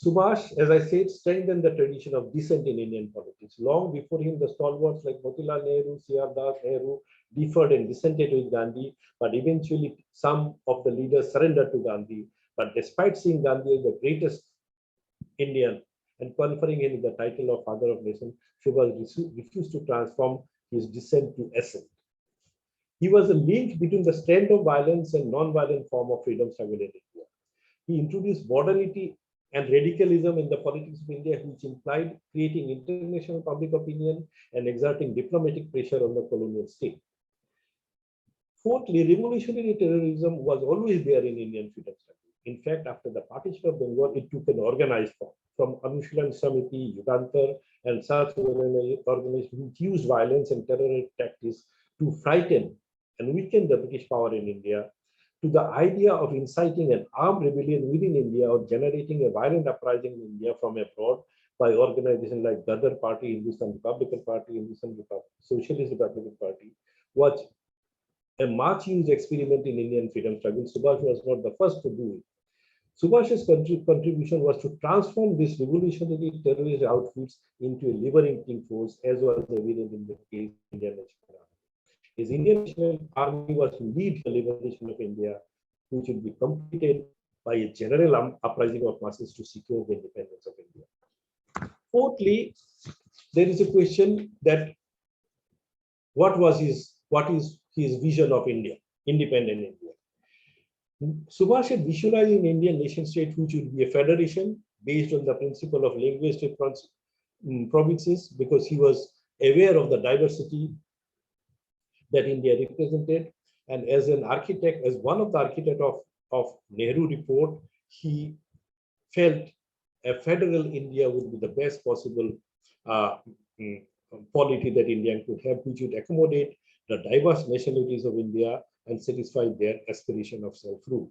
Subhash, as I said, strengthened the tradition of dissent in Indian politics. Long before him, the stalwarts like Motilal Nehru, C.R. Das, Nehru differed and dissented with Gandhi, but eventually some of the leaders surrendered to Gandhi. But despite seeing Gandhi as the greatest Indian and conferring him the title of Father of Nation, Subhash refused to transform his dissent to assent. He was a link between the strength of violence and non-violent form of freedom struggle in India. He introduced modernity and radicalism in the politics of India, which implied creating international public opinion and exerting diplomatic pressure on the colonial state. Fourthly, revolutionary terrorism was always there in Indian freedom struggle. In fact, after the partition of Bengal, it took an organized form from Anushlan Samiti, Yugantar, and such organizations which used violence and terror tactics to frighten and weaken the British power in India, to the idea of inciting an armed rebellion within India or generating a violent uprising in India from abroad by organizations like Gadar Party, Hindustan Republican Party, Socialist Republican Party, was a much used experiment in Indian freedom struggle. Subhash was not the first to do it. Subhash's contribution was to transform this revolutionary terrorist outfits into a liberating force, as was evident in the case of Indian National Army. His Indian National Army was to lead the liberation of India, which would be completed by a general uprising of masses to secure the independence of India. Fourthly, there is a question that what is his vision of India, independent India? Subhash had visualized an Indian nation state which would be a federation based on the principle of linguistic provinces, because he was aware of the diversity that India represented. And as an architect, as one of the architects of Nehru report, he felt a federal India would be the best possible polity that India could have, which would accommodate the diverse nationalities of India and satisfy their aspiration of self-rule.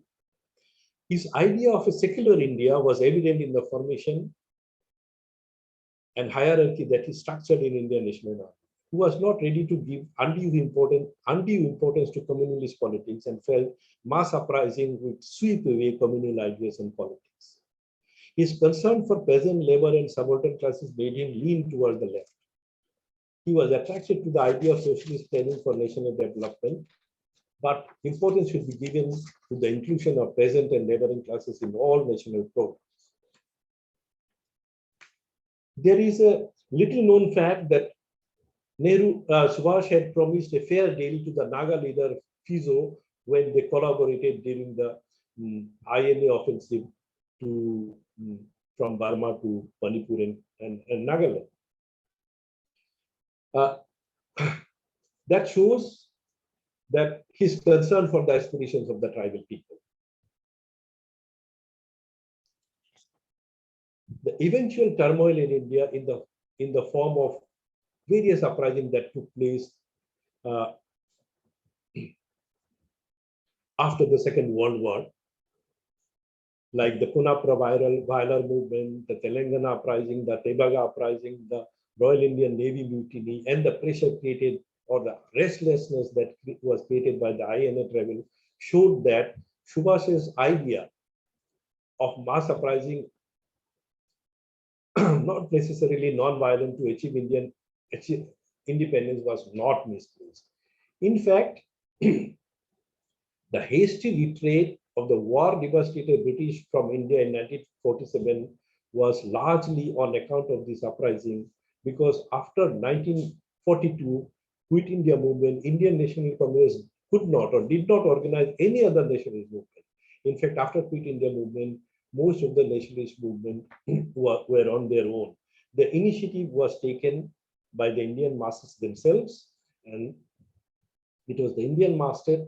His idea of a secular India was evident in the formation and hierarchy that he structured in Indian National Army. He was not ready to give undue importance to communalist politics and felt mass uprising would sweep away communal ideas and politics. His concern for peasant labor and subaltern classes made him lean towards the left. He was attracted to the idea of socialist planning for national development, but importance should be given to the inclusion of peasant and laboring classes in all national programs. There is a little known fact that Subhash had promised a fair deal to the Naga leader Fizo when they collaborated during the INA offensive from Burma to Manipur and Nagaland. That shows that his concern for the aspirations of the tribal people. The eventual turmoil in India in the form of various uprisings that took place after the Second World War, like the Punapra Vailar movement, the Telangana uprising, the Tebaga uprising, the Royal Indian Navy mutiny, and the pressure created or the restlessness that was created by the INA travel showed that Subhash's idea of mass uprising, not necessarily non-violent, to achieve independence was not misplaced. In fact, the hasty retreat of the war-devastated British from India in 1947 was largely on account of this uprising, because after 1942 Quit India movement, Indian National Congress could not or did not organize any other nationalist movement. In fact, after Quit India movement, most of the nationalist movement were on their own. The initiative was taken by the Indian masses themselves, and it was the Indian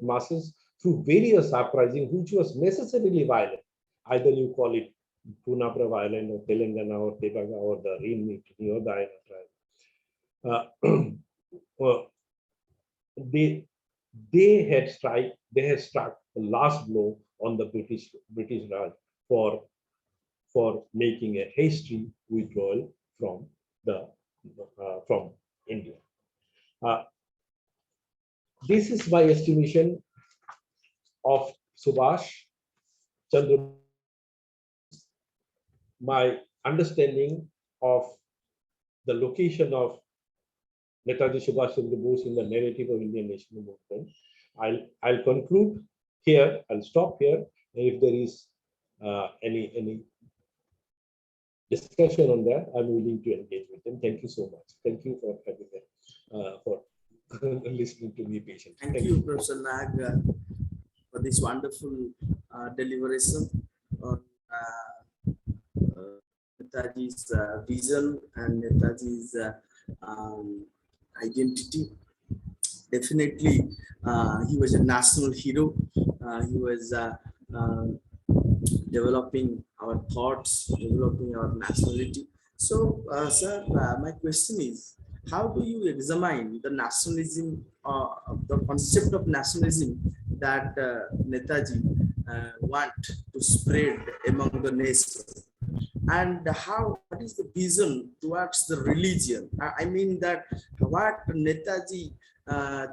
masses through various uprisings, which was necessarily violent. Either you call it Punapra violent or Telangana or Tebaga or the Rim Mutiny or the Ayana trial. Well, they had struck the last blow on the British Raj for making a hasty withdrawal from from India. This is my estimation of Subhash Chandra, my understanding of the location of Netaji Subhash Chandra Bose in the narrative of Indian national movement. I'll conclude here. I'll stop here. And if there is any discussion on that, I'm willing to engage with them. Thank you so much. Thank you for having me, for listening to me patiently. Thank you, Professor Nag, for this wonderful deliberation on Netaji's vision and Netaji's identity. Definitely, he was a national hero. He was developing our thoughts, developing our nationality. So, sir, my question is, how do you examine the nationalism, the concept of nationalism that Netaji want to spread among the nation? And what is the vision towards the religion? I mean that what Netaji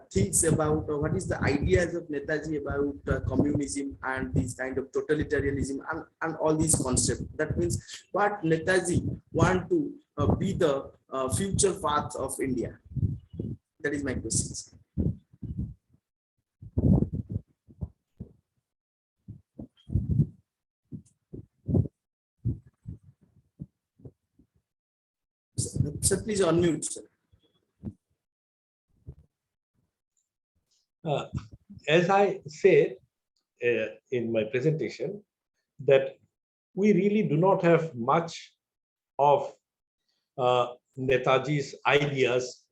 thinks about, or what is the ideas of Netaji about communism and this kind of totalitarianism and all these concepts. That means what Netaji want to be the future path of India. That is my question. Sir, please unmute, sir. As I said in my presentation, that we really do not have much of Netaji's ideas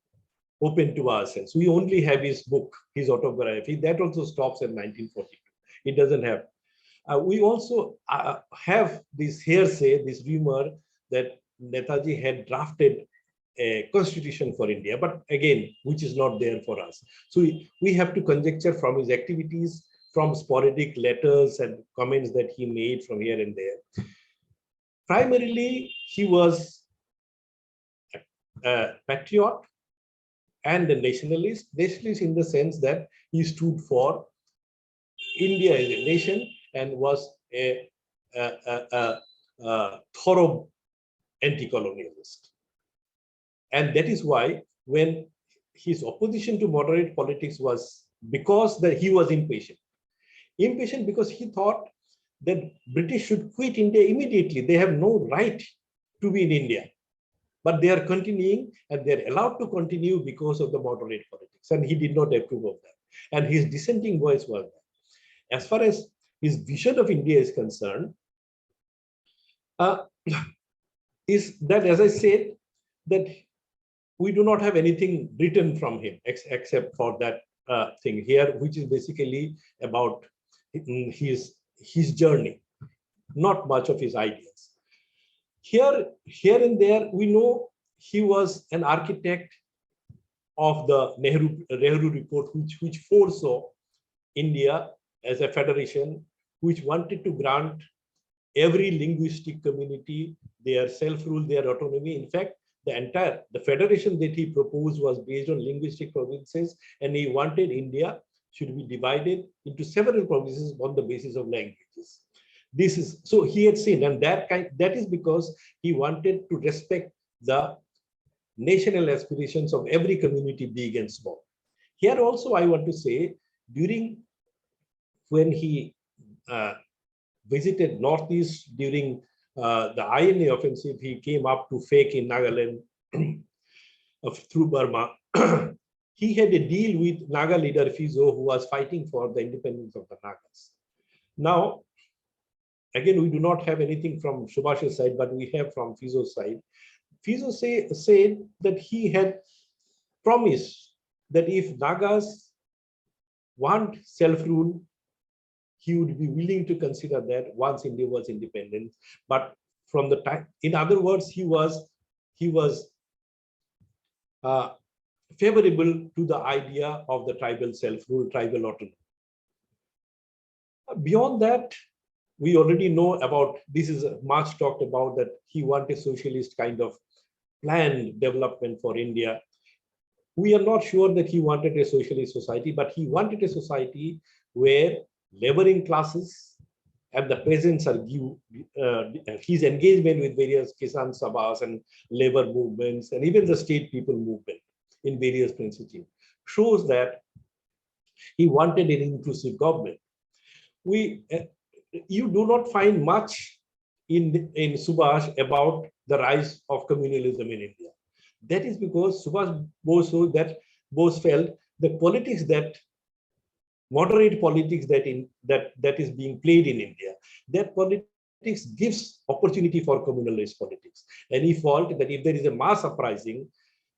open to ourselves. We only have his book, his autobiography. That also stops at 1942. It doesn't have. We also have this hearsay, this rumor that Netaji had drafted a constitution for India, but again, which is not there for us. So we have to conjecture from his activities, from sporadic letters and comments that he made from here and there. Primarily, he was a patriot and a nationalist in the sense that he stood for India as a nation and was a thorough anti-colonialist. And that is why when his opposition to moderate politics was because that he was impatient because he thought that British should quit India immediately. They have no right to be in India, but they are continuing and they're allowed to continue because of the moderate politics. And he did not approve of that. And his dissenting voice was that. As far as his vision of India is concerned, is that, as I said, that we do not have anything written from him except for that thing here, which is basically about his journey, not much of his ideas. Here and there, we know he was an architect of the Nehru report, which foresaw India as a federation, which wanted to grant every linguistic community their self-rule, their autonomy. In fact, the federation that he proposed was based on linguistic provinces, and he wanted India should be divided into several provinces on the basis of languages. This is so he had seen, and that is because he wanted to respect the national aspirations of every community, big and small. Here also, I want to say, when he visited Northeast during the INA offensive, he came up to Fake in Nagaland through Burma. He had a deal with Naga leader Fizo, who was fighting for the independence of the Nagas. Now, again, we do not have anything from Subhash's side, but we have from Fizo's side. Fizo said that he had promised that if Nagas want self-rule, he would be willing to consider that once India was independent. But from the time, in other words, he was favorable to the idea of the tribal self-rule, tribal autonomy. Beyond that, we already know about, this is much talked about, that he wanted a socialist kind of planned development for India. We are not sure that he wanted a socialist society, but he wanted a society where laboring classes and the peasants are his engagement with various Kisan Sabhas and labor movements and even the state people movement in various principles shows that he wanted an inclusive government. You do not find much in Subhash about the rise of communalism in India. That is because Subhash Bose felt the politics that moderate politics that is being played in India, that politics gives opportunity for communalist politics. And he felt that if there is a mass uprising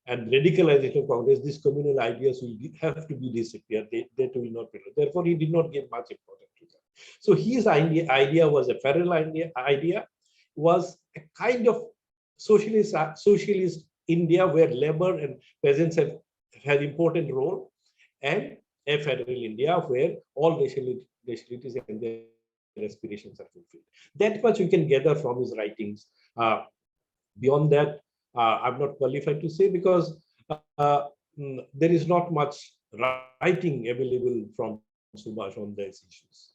and radicalization of Congress, these communal ideas will have to be disappeared. That will not be. Therefore, he did not give much importance to that. So his idea was a federal idea, was a kind of socialist India where labor and peasants have had important role, and a federal India where all nationalities and their aspirations are fulfilled. That much we can gather from his writings. Beyond that, I'm not qualified to say because there is not much writing available from Subhash on these issues.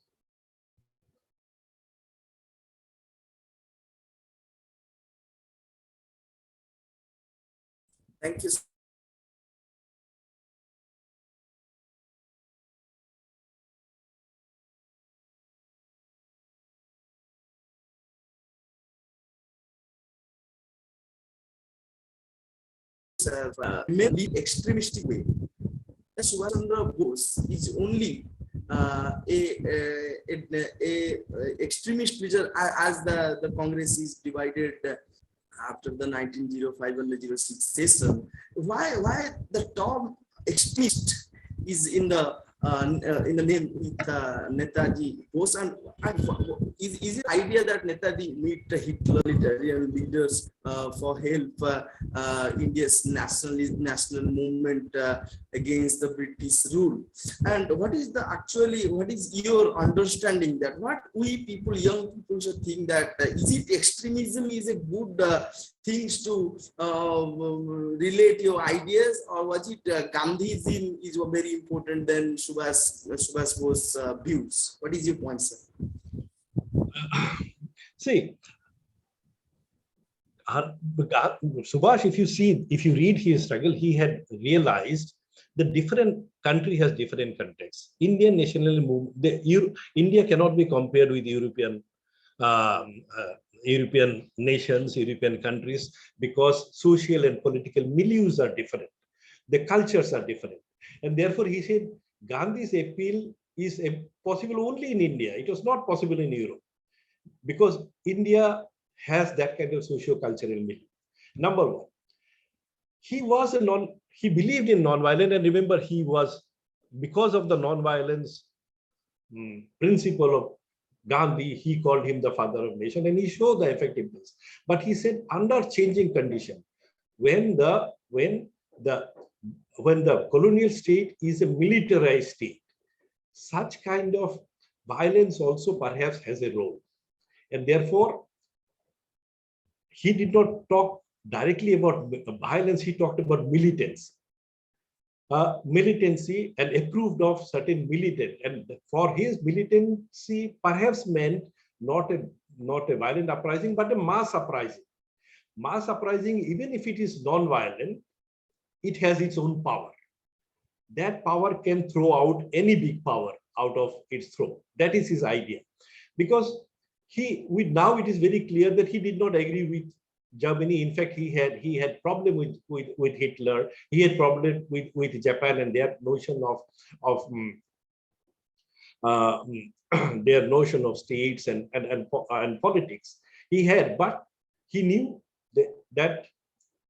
Thank you. Mainly extremistic way. Subhash Chandra Bose is only a extremist leader as the Congress is divided after the 1905 and the 06 session. Why the term extremist is in the name with Netaji Bose, and is it idea that Netaji meet Hitler leaders for help India's national movement against the British rule? And what is your understanding that what we people, young people, should think that is it extremism is a good things to relate your ideas, or was it Gandhism is very important than Subhash Bose views? What is your point, sir? See, Subhash, if you read his struggle, he had realized the different country has different contexts. Indian national movement, India cannot be compared with European nations, European countries, because social and political milieus are different. The cultures are different. And therefore, he said Gandhi's appeal is possible only in India. It was not possible in Europe because India has that kind of socio-cultural milieu. Number one, he believed in non-violence, and remember, he was, because of the non-violence principle of Gandhi, he called him the father of nation, and he showed the effectiveness. But he said under changing condition, when the colonial state is a militarized state, such kind of violence also perhaps has a role. And therefore, he did not talk directly about violence, he talked about militants. Militancy, and approved of certain militant. And for his militancy perhaps meant not a violent uprising, but a mass uprising. Mass uprising, even if it is non-violent, it has its own power. That power can throw out any big power out of its throat. That is his idea. Because now it is very clear that he did not agree with Germany. In fact, he had problem with Hitler. He had problem with Japan and their notion of their notion of states and politics. He had, but he knew that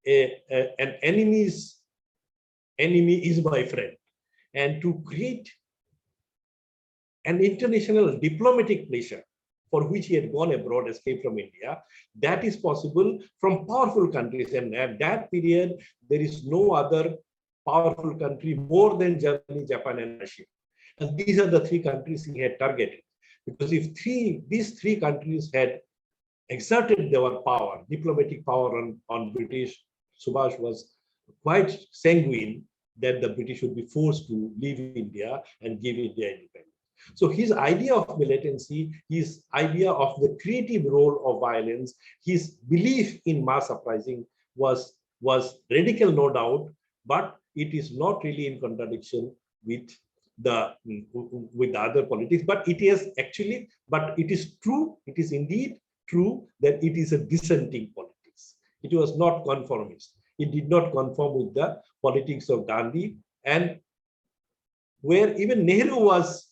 an enemy is my friend, and to create and international diplomatic pressure for which he had gone abroad, escaped from India, that is possible from powerful countries. And at that period, there is no other powerful country more than Germany, Japan, and Russia. And these are the three countries he had targeted. Because if these three countries had exerted their power, diplomatic power on British, Subhash was quite sanguine that the British would be forced to leave India and give India independence. So his idea of militancy, his idea of the creative role of violence, his belief in mass uprising was radical, no doubt, but it is not really in contradiction with the other politics. But it is actually, but it is true, it is indeed true that it is a dissenting politics. It was not conformist. It did not conform with the politics of Gandhi, and where even Nehru was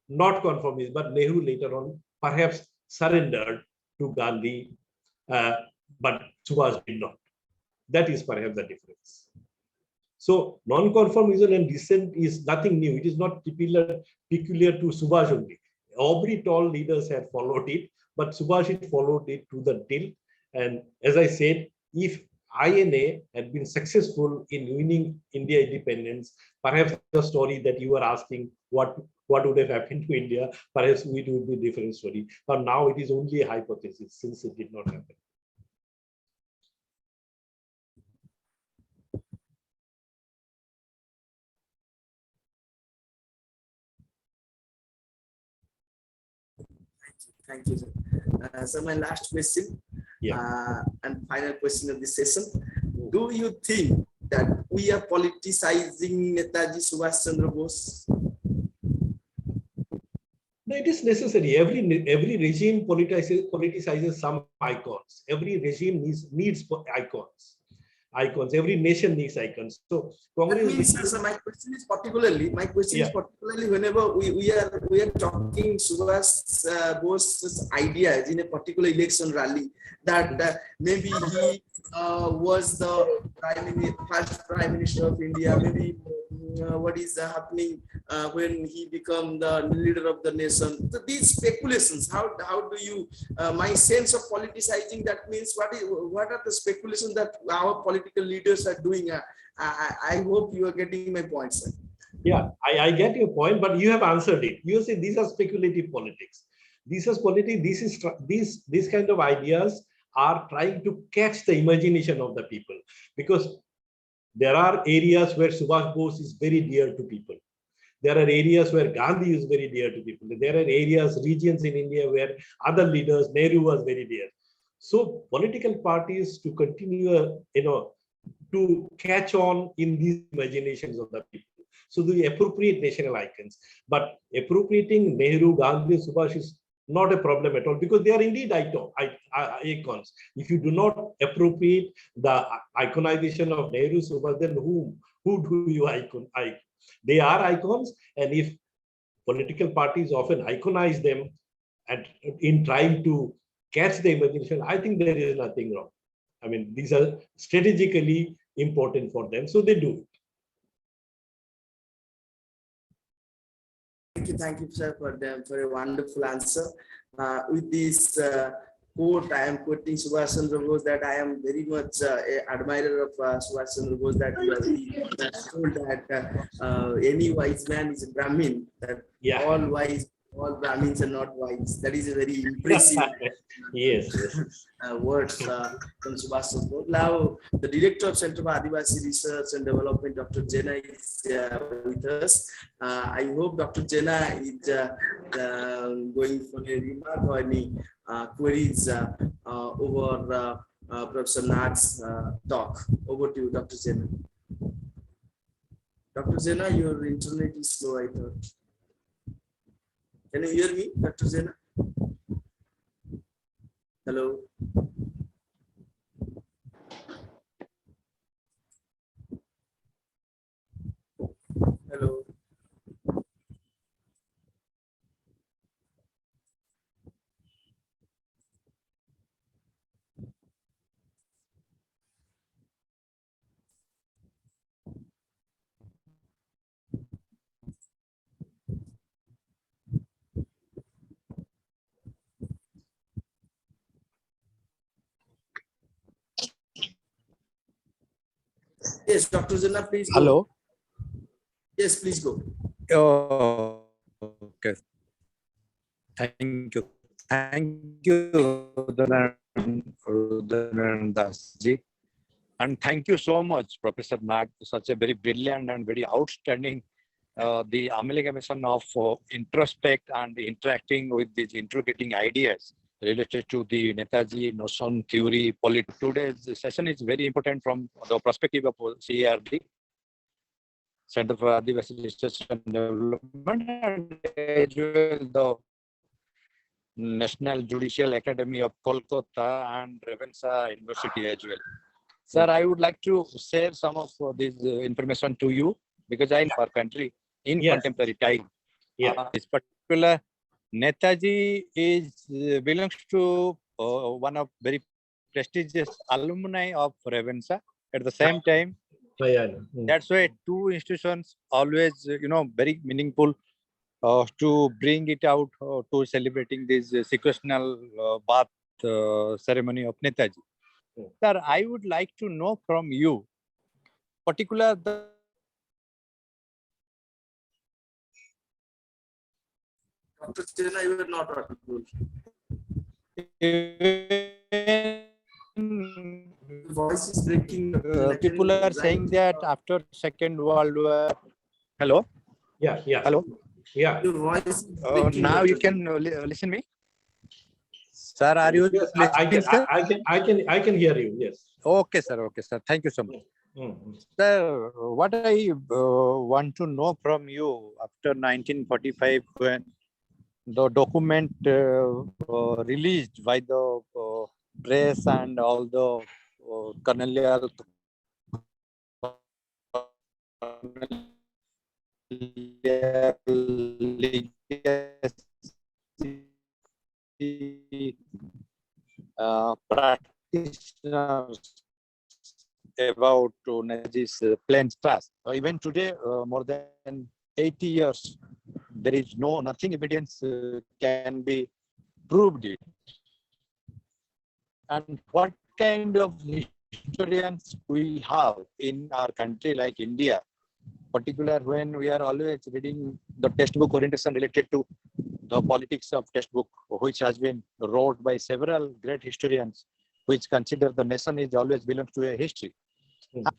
not conformist, but Nehru later on perhaps surrendered to Gandhi, but Subhash did not. That is perhaps the difference. So non-conformism and dissent is nothing new. It is not peculiar to Subhash only. Every tall leaders had followed it, but Subhash had followed it to the till. And as I said, if INA had been successful in winning India independence, perhaps the story that you were asking, what would have happened to India, perhaps it would be a different story. But now it is only a hypothesis since it did not happen. Thank you, sir. So my last question, and final question of this session. Do you think that we are politicizing Netaji Subhash Chandra Bose? No, it is necessary. Every regime politicizes some icons. Every regime needs icons. Every nation needs icons. So Congress. That means, sir, my question is particularly whenever we are talking Subhash Bose's ideas in a particular election rally, that maybe he was the first prime minister of India. Maybe what is happening when he become the leader of the nation. So these speculations, how do you, my sense of politicizing, that means what are the speculations that our political leaders are doing? I hope you are getting my point, sir. Yeah, I get your point, but you have answered it. You say these are speculative politics. This is politics. These kind of ideas are trying to catch the imagination of the people, because there are areas where Subhash Bose is very dear to people. There are areas where Gandhi is very dear to people. There are areas, regions in India where other leaders, Nehru was very dear. So political parties to continue, to catch on in these imaginations of the people. So they appropriate national icons, but appropriating Nehru, Gandhi, Subhash is not a problem at all, because they are indeed icons. If you do not appropriate the iconization of Nehru, Subhash, then who do you icon? They are icons, and if political parties often iconize them and in trying to catch the imagination, I think there is nothing wrong. I mean, these are strategically important for them, so they do it. Thank you, sir, for a wonderful answer. With this quote, I am quoting Subhash Chandra Bose, that I am very much admirer of Subhash Chandra Bose, that he told that any wise man is a Brahmin, that all Brahmins are not wise. That is a very impressive yes. words from Subhash Chandra Bose. Now, the director of Center for Adivasi Research and Development, Dr. Jena, is with us. I hope Dr. Jena is going for a remark or any queries over Professor Nag's talk. Over to you, Dr. Jena. Dr. Jena, your internet is slow, I thought. Can you hear me, Dr. Jena? Hello. Hello. Yes, Dr. Jana, please go. Hello. Yes, please go. Oh, okay. Thank you. Thank you, Rudran Das ji. And thank you so much, Professor Nag, such a very brilliant and very outstanding the amalgamation of introspect and interacting with these interrogating ideas related to the Netaji notion theory. Today's session is very important from the perspective of CARD, Center for Adivasi Research and Development, and as well the National Judicial Academy of Kolkata and Ravenshaw University as well. Sir, I would like to share some of this information to you because I know our country in contemporary time. This particular Netaji is belongs to one of very prestigious alumni of Ravenshaw. At the same time, that's why two institutions always, very meaningful to bring it out to celebrating this sequential bath ceremony of Netaji. Sir, I would like to know from you, particular the Dr. Jana, you are not audible. Voice is breaking. People are saying that after Second World War. Hello. Yeah. Hello. Yeah. Your voice is breaking, Now Dr. you can listen me. Sir, are you listening, sir? I can hear you. Yes. Okay, sir. Okay, sir. Thank you so much. Sir, what I want to know from you after 1945, when the document released by the press and all the colonial practitioners about Netaji's plain trust. Even today, more than 80 years, there is nothing evidence can be proved it. And what kind of historians we have in our country like India, particular when we are always reading the textbook orientation related to the politics of textbook, which has been wrote by several great historians, which consider the nation is always belongs to a history.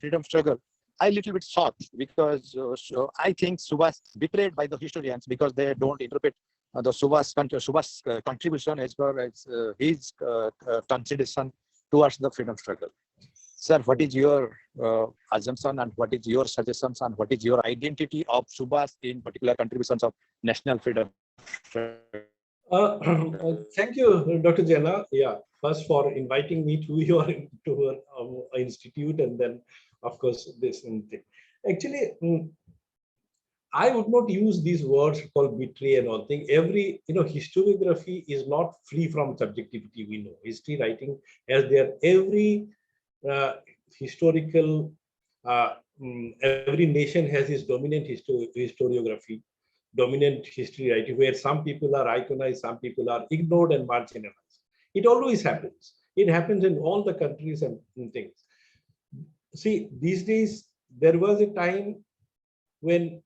Freedom struggle. I little bit shocked because I think Subhash betrayed by the historians because they don't interpret the Subhash contribution as far as his consideration towards the freedom struggle. Sir, what is your assumption and what is your suggestions and what is your identity of Subhash in particular contributions of national freedom struggle? Thank you, Dr. Jana. Yeah, first for inviting me to your institute, and then, of course, this thing. Actually, I would not use these words called betray and all thing. Every historiography is not free from subjectivity. We know history writing has their every historical. Every nation has its dominant historiography. Dominant history writing, where some people are iconized, some people are ignored and marginalized. It always happens. It happens in all the countries and things. See, these days, there was a time when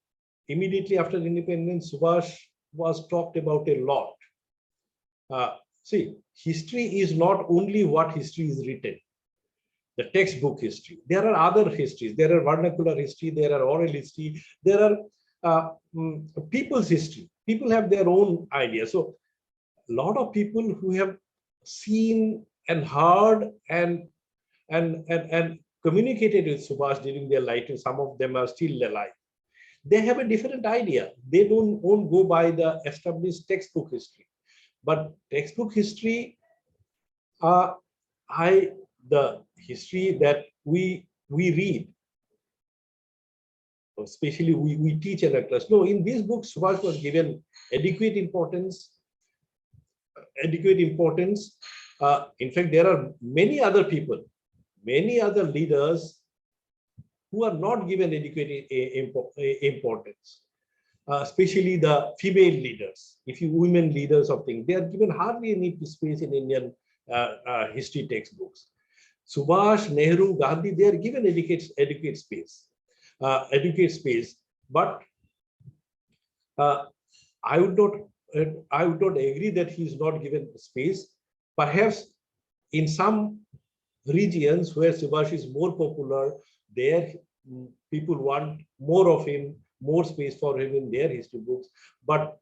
immediately after independence, Subhash was talked about a lot. See, history is not only what history is written, the textbook history. There are other histories. There are vernacular history, there are oral history, there are people's history. People have their own ideas. So a lot of people who have seen and heard and communicated with Subhash during their lifetime, some of them are still alive. They have a different idea. They won't go by the established textbook history. But textbook history, the history that we read, especially we teach in a class. No, in these books, Subhash was given adequate importance. In fact, there are many other people, many other leaders who are not given adequate importance, especially the female leaders. If you women leaders of things, they are given hardly any space in Indian history textbooks. Subhash, Nehru, Gandhi, they are given educate space, but uh, I would not agree that he is not given space. Perhaps in some regions where Subhash is more popular, there people want more of him, more space for him in their history books. But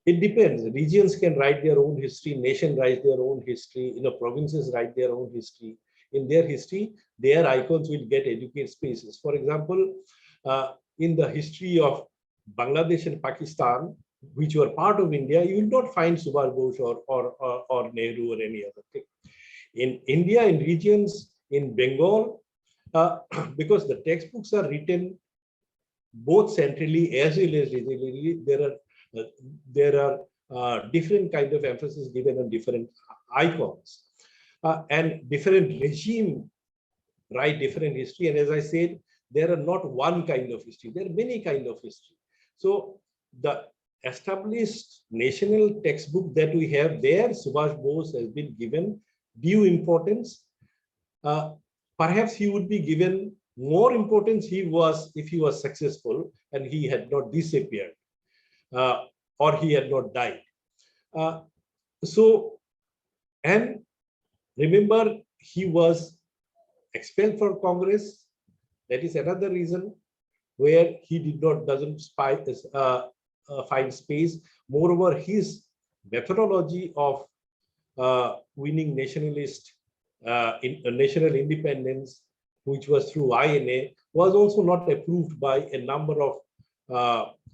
it depends. Regions can write their own history, nation write their own history, provinces write their own history. In their history, their icons will get educate spaces. For example, in the history of Bangladesh and Pakistan, which were part of India, you will not find Subhash Bose or Nehru or any other thing. In India, in regions in Bengal, because the textbooks are written both centrally as well as regionally, there are different kind of emphasis given on different icons, and different regime write different history. And as I said, there are not one kind of history, there are many kind of history. So the established national textbook that we have there, Subhash Bose has been given due importance. Perhaps he would be given more importance if he was successful and he had not disappeared, or he had not died. And remember, he was expelled from Congress. That is another reason where he doesn't find space. Moreover, his methodology of winning nationalist national independence, which was through INA, was also not approved by a number of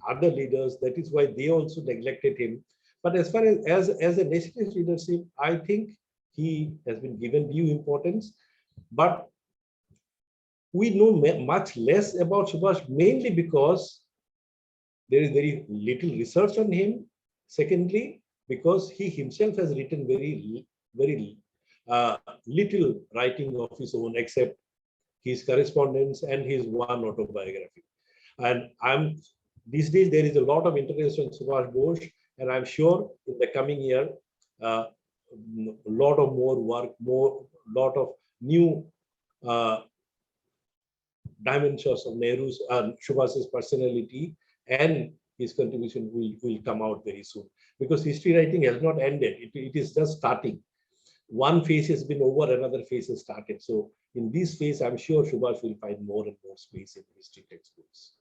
other leaders. That is why they also neglected him. But as far as a nationalist leadership, I think he has been given due importance. But we know much less about Subhash, mainly because there is very little research on him. Secondly, because he himself has written very little writing of his own, except his correspondence and his one autobiography. And these days there is a lot of interest on Subhash Bose, and I'm sure in the coming year, a lot of more work, lot of new dimensions of Nehru's and Subhash's personality and his contribution will come out very soon. Because history writing has not ended; it is just starting. One phase has been over, another phase has started. So in this phase, I'm sure Subhash will find more and more space in history textbooks.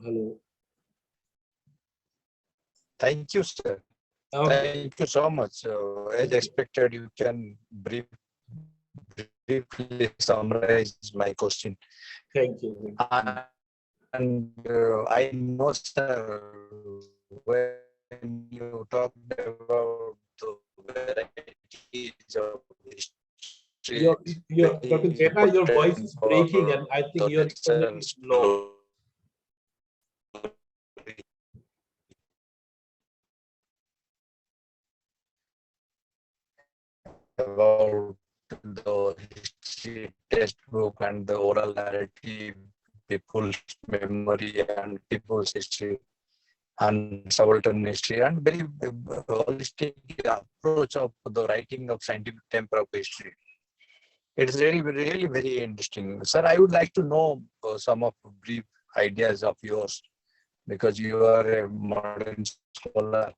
Hello. Thank you, sir. Okay. Thank you so much. As expected, you can briefly summarize my question. Thank you. And I know, sir, when you talked about the varieties of history, Dr. Jena, your voice is breaking, and I think your internet is low. About the history textbook and the oral narrative, people's memory and people's history and subaltern history, and very holistic approach of the writing of scientific temper of history. It's really very interesting. Sir, I would like to know some of brief ideas of yours, because you are a modern scholar,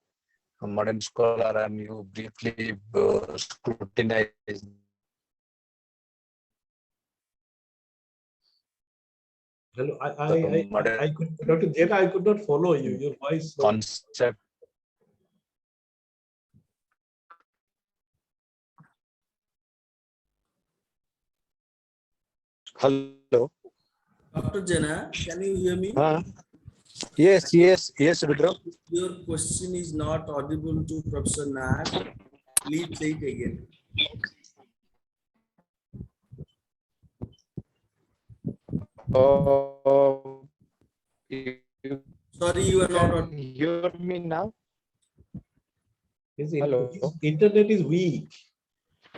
and you briefly scrutinize. Hello, Dr. Jena, I could not follow you. Your voice. Concept. Hello. Dr. Jena, can you hear me? Yes, Rudra. Your question is not audible to Professor Nag. Please say it again. Sorry, you are not audible. Hear me now? His Hello. internet is weak.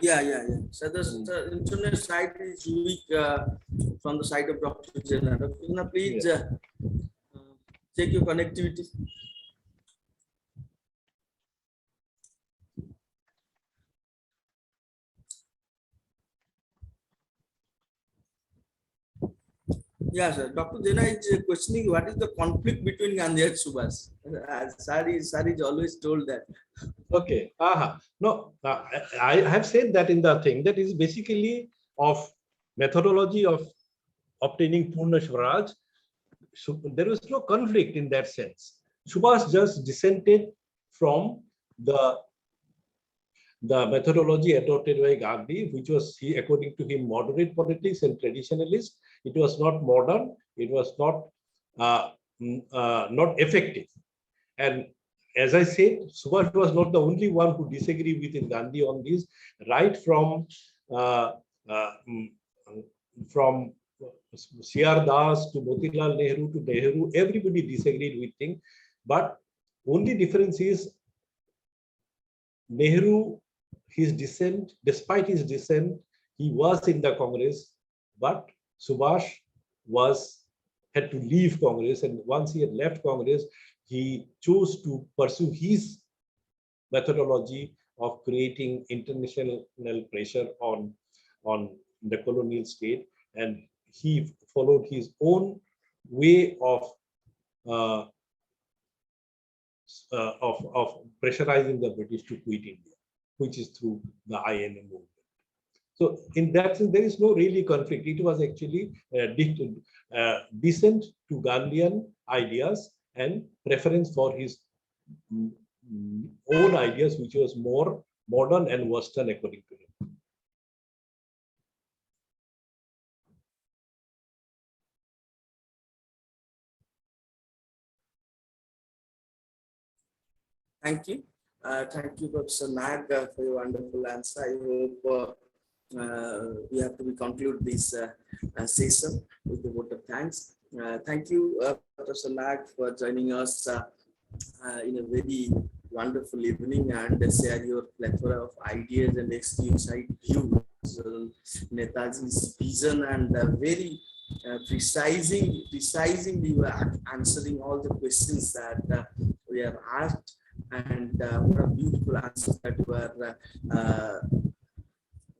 Yeah. So the internet side is weak from the side of Dr. Jena. Dr. Jena, please check your connectivity. Yeah, sir. Dr. Jena is questioning what is the conflict between Gandhi and Subhash. Sir is always told that. Okay. No, I have said that in the thing that is basically of methodology of obtaining Purna Swaraj. So there was no conflict in that sense. Subhash just dissented from the methodology adopted by Gandhi, which was, according to him, moderate politics and traditionalist. It was not modern. It was not not effective. And as I said, Subhash was not the only one who disagreed with Gandhi on this. Right from C.R. Das to Motilal Nehru, everybody disagreed with him. But only difference is Nehru, his dissent, despite his dissent, he was in the Congress, but Subhash had to leave Congress, and once he had left Congress, he chose to pursue his methodology of creating international pressure on the colonial state, and he followed his own way of pressurizing the British to quit India, which is through the INA movement. So in that sense, there is no really conflict. It was actually dissent to Gandhian ideas and preference for his own ideas, which was more modern and Western according to him. Thank you. Thank you, Professor Nag, for your wonderful answer. I hope we have to conclude this session with a vote of thanks. Thank you, Professor Nag, for joining us in a very wonderful evening and share your plethora of ideas and inside views, Netaji's vision, and very precising you were answering all the questions that we have asked, and what a beautiful answer that you were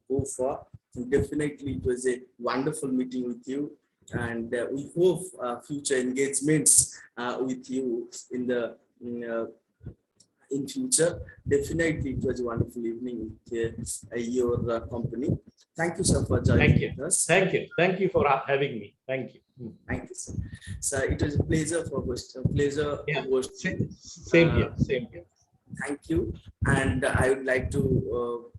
go for. Definitely, it was a wonderful meeting with you, and we hope future engagements with you in the in future. Definitely, it was a wonderful evening with your company. Thank you, sir, for joining us. Thank you for having me. Thank you. Thank you, sir. So it was a pleasure for host. Same here. Thank you, and I would like to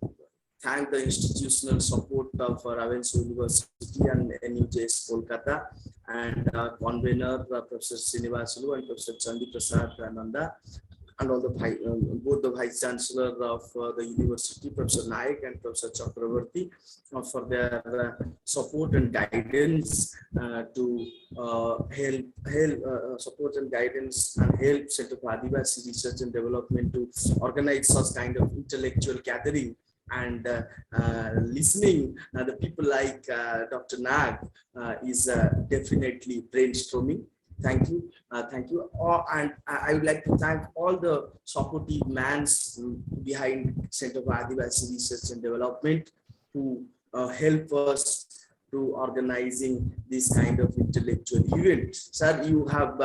thank the institutional support of Ravenshaw University and NUJS Kolkata, and convener Professor Srinivasulu and Professor Chandi Prasad Ananda, and all the both the Vice Chancellor of the University, Professor Naik and Professor Chakravarti, for their support and guidance to help support and guidance and help Center for ADIVASI Research and Development to organize such kind of intellectual gathering and listening. The people like Dr. Nag is definitely brainstorming. Thank you. And I would like to thank all the supportive mans behind Center for ADIVASI Research and Development who help us to organizing this kind of intellectual event. Sir, you have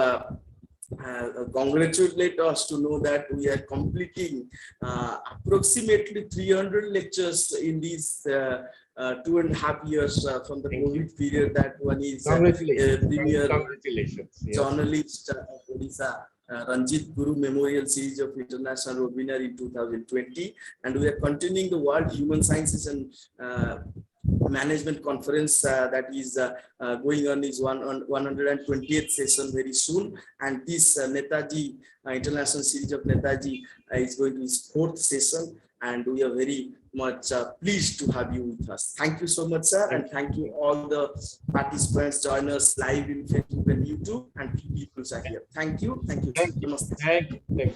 congratulate us to know that we are completing approximately 300 lectures in these 2.5 years from the COVID period. That one is premier journalist of Odisha, Ranjit Guru Memorial Series of International Webinar in 2020, and we are continuing the World Human Sciences and Management Conference that is going on is 120th session very soon, and this Netaji International Series of Netaji is going to its 4th session, and we are very much pleased to have you with us. Thank you so much, sir, and thank you all the participants join us live in Facebook and YouTube, and people are here. Thank you. Thank you.